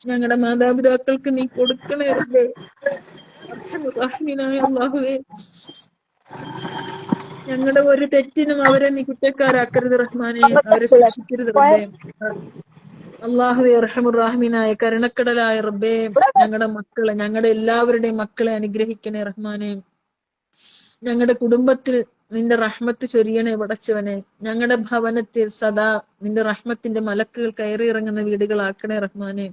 ഞങ്ങളുടെ മാതാപിതാക്കൾക്ക് നീ കൊടുക്കണേ റബ്ബേ. റഹ്മാനായ അള്ളാഹുവേ, ഞങ്ങളുടെ ഒരു തെറ്റിനും അവരെ നീ കുറ്റക്കാരാക്കരുത് റഹ്മാനെ. അവരെ ശിക്ഷിക്കരുത് റബ്ബേ. അള്ളാഹുവേ, റഹമുറാഹിമിനായ കരുണക്കടലായ റബ്ബേ, ഞങ്ങളുടെ മക്കളെ, ഞങ്ങളുടെ എല്ലാവരുടെയും മക്കളെ അനുഗ്രഹിക്കണേ റഹ്മാനെ. ഞങ്ങളുടെ കുടുംബത്തിൽ നിന്റെ റഹ്മത്ത് ചൊരിയണേ പടച്ചവനെ. ഞങ്ങളുടെ ഭവനത്തിൽ സദാ നിന്റെ റഹ്മത്തിന്റെ മലക്കുകൾ കയറി ഇറങ്ങുന്ന വീടുകളാക്കണേ റഹ്മാനെ.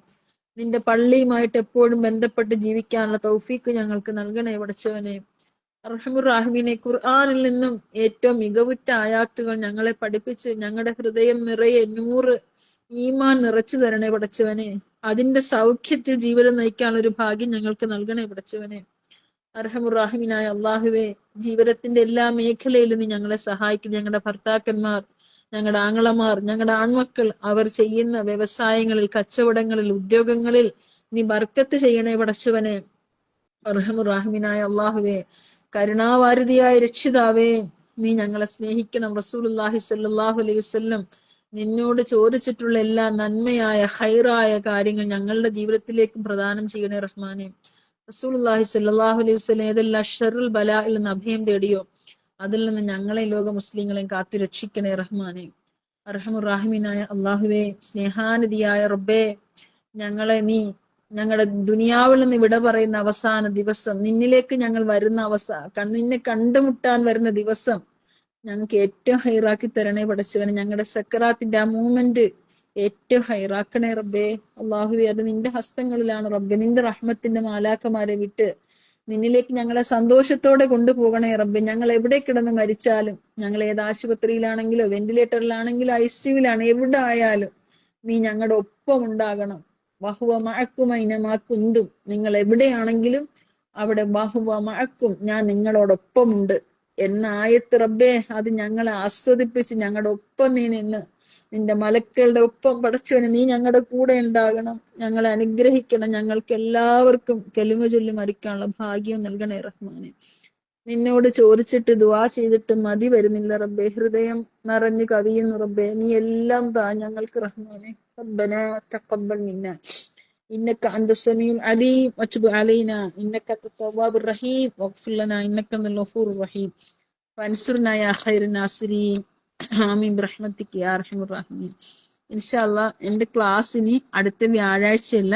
നിന്റെ പള്ളിയുമായിട്ട് എപ്പോഴും ബന്ധപ്പെട്ട് ജീവിക്കാനുള്ള തൗഫീക്ക് ഞങ്ങൾക്ക് നൽകണേ പടച്ചവനെ. റഹമുറാഹിമിനെ, ഖുർആനിൽ നിന്നും ഏറ്റവും മികവുറ്റ ആയാത്തുകൾ ഞങ്ങളെ പഠിപ്പിച്ച് ഞങ്ങളുടെ ഹൃദയം നിറയെ നൂറ് ഈമാൻ നിറച്ചു തരണേ പടച്ചവനെ. അതിന്റെ സൗഖ്യത്തിൽ ജീവിതം നയിക്കാനുള്ള ഒരു ഭാഗ്യം ഞങ്ങൾക്ക് നൽകണേ പടച്ചവനെ. അർഹമുറാഹിമിനായ അള്ളാഹുവേ, ജീവിതത്തിന്റെ എല്ലാ മേഖലയിലും നീ ഞങ്ങളെ സഹായിക്കും. ഞങ്ങളുടെ ഭർത്താക്കന്മാർ, ഞങ്ങളുടെ ആങ്ങളമാർ, ഞങ്ങളുടെ ആൺമക്കൾ അവർ ചെയ്യുന്ന വ്യവസായങ്ങളിൽ, കച്ചവടങ്ങളിൽ, ഉദ്യോഗങ്ങളിൽ നീ ബർക്കത്ത് ചെയ്യണേ പടച്ചവനെ. അർഹമുറാഹിമിനായ അള്ളാഹുവേ, കരുണാവാരിധിയായ രക്ഷിതാവേ, നീ ഞങ്ങളെ സ്നേഹിക്കണം. റസൂലുള്ളാഹി സ്വല്ലല്ലാഹു അലൈഹി വസല്ലം നിന്നോട് ചോദിച്ചിട്ടുള്ള എല്ലാ നന്മയായ ഹൈറായ കാര്യങ്ങൾ ഞങ്ങളുടെ ജീവിതത്തിലേക്കും പ്രദാനം ചെയ്യണേ റഹ്മാനെ. റസൂലുള്ളാഹി സ്വല്ലല്ലാഹു അലൈഹി വസല്ലം ഏതെല്ലാം ഷർറുൽ ബലാഇൽ നിന്ന് അഭയം തേടിയോ അതിൽ നിന്ന് ഞങ്ങളെ ലോക മുസ്ലിങ്ങളെയും കാത്തു രക്ഷിക്കണേ റഹ്മാനെ. അർഹമുറാഹിമിനായ അള്ളാഹുവേ, സ്നേഹാനിധിയായ റബ്ബേ, ഞങ്ങളെ നീ ഞങ്ങളുടെ ദുനിയാവിൽ നിന്ന് വിട പറയുന്ന അവസാന ദിവസം, നിന്നിലേക്ക് ഞങ്ങൾ വരുന്ന നിന്നെ കണ്ടുമുട്ടാൻ വരുന്ന ദിവസം ഞങ്ങൾക്ക് ഏറ്റവും ഹൈറാക്കി തരണേ പടച്ചവനെ. ഞങ്ങളുടെ സക്കറാത്തിന്റെ ആ മൂമെന്റ് ഏറ്റവും ഹൈറാക്കണേ റബ്ബേ. അള്ളാഹുവേ, അത് നിന്റെ ഹസ്തങ്ങളിലാണ് റബ്ബേ. നിന്റെ റഹ്മത്തിന്റെ മാലാക്കമാരെ വിട്ട് നിന്നിലേക്ക് ഞങ്ങളെ സന്തോഷത്തോടെ കൊണ്ടുപോകണേ റബ്ബേ. ഞങ്ങൾ എവിടെ കിടന്ന് മരിച്ചാലും, ഞങ്ങൾ ഏത് ആശുപത്രിയിലാണെങ്കിലോ വെന്റിലേറ്ററിലാണെങ്കിലോ ഐസിയുവിലാണ്, എവിടെ ആയാലും നീ ഞങ്ങളുടെ ഒപ്പം ഉണ്ടാകണം. വഹുവ മഅക്കും ഐനമാ കുന്തും, നിങ്ങൾ എവിടെയാണെങ്കിലും അവിടെ വഹുവ മഅക്കും, ഞാൻ നിങ്ങളോടൊപ്പമുണ്ട് എന്ന ആയത്ത് റബ്ബേ, അത് ഞങ്ങളെ ആസ്വദിപ്പിച്ച് ഞങ്ങളുടെ ഒപ്പം നീ നിന്ന് നിന്റെ മലക്കളുടെ ഒപ്പം പടച്ചവനെ നീ ഞങ്ങളുടെ കൂടെ ഉണ്ടാകണം. ഞങ്ങളെ അനുഗ്രഹിക്കണം. ഞങ്ങൾക്ക് എല്ലാവർക്കും കലിമ ചൊല്ലി മരിക്കാനുള്ള ഭാഗ്യം നൽകണേ റഹ്മാനെ. നിന്നോട് ചോദിച്ചിട്ട് ദുആ ചെയ്തിട്ട് മതി വരുന്നില്ല റബ്ബേ. ഹൃദയം നിറഞ്ഞു കവിയുന്നു റബ്ബേ. നീ എല്ലാം താ ഞങ്ങൾക്ക് റഹ്മാനെ. റബ്ബനാ തഖബ്ബൽ മിന്നാ ഇന്നക അൻത സമീഉൽ അലീം വതുബ് അലൈനാ ഇന്നക തവ്വാബുർ റഹീം വഗ്ഫിർ ലനാ ഇന്നക അൻതൽ ഗഫൂറുർ റഹീം വൻസുർനാ യാ ഖൈറൻ നാസിരീൻ ആമീൻ ബിറഹ്മതിക യാ അർഹമർ റഹീമീൻ. ഇൻഷാ അല്ലാഹ് എന്റെ ക്ലാസ് ഇനി അടുത്ത വ്യാഴാഴ്ചയല്ല,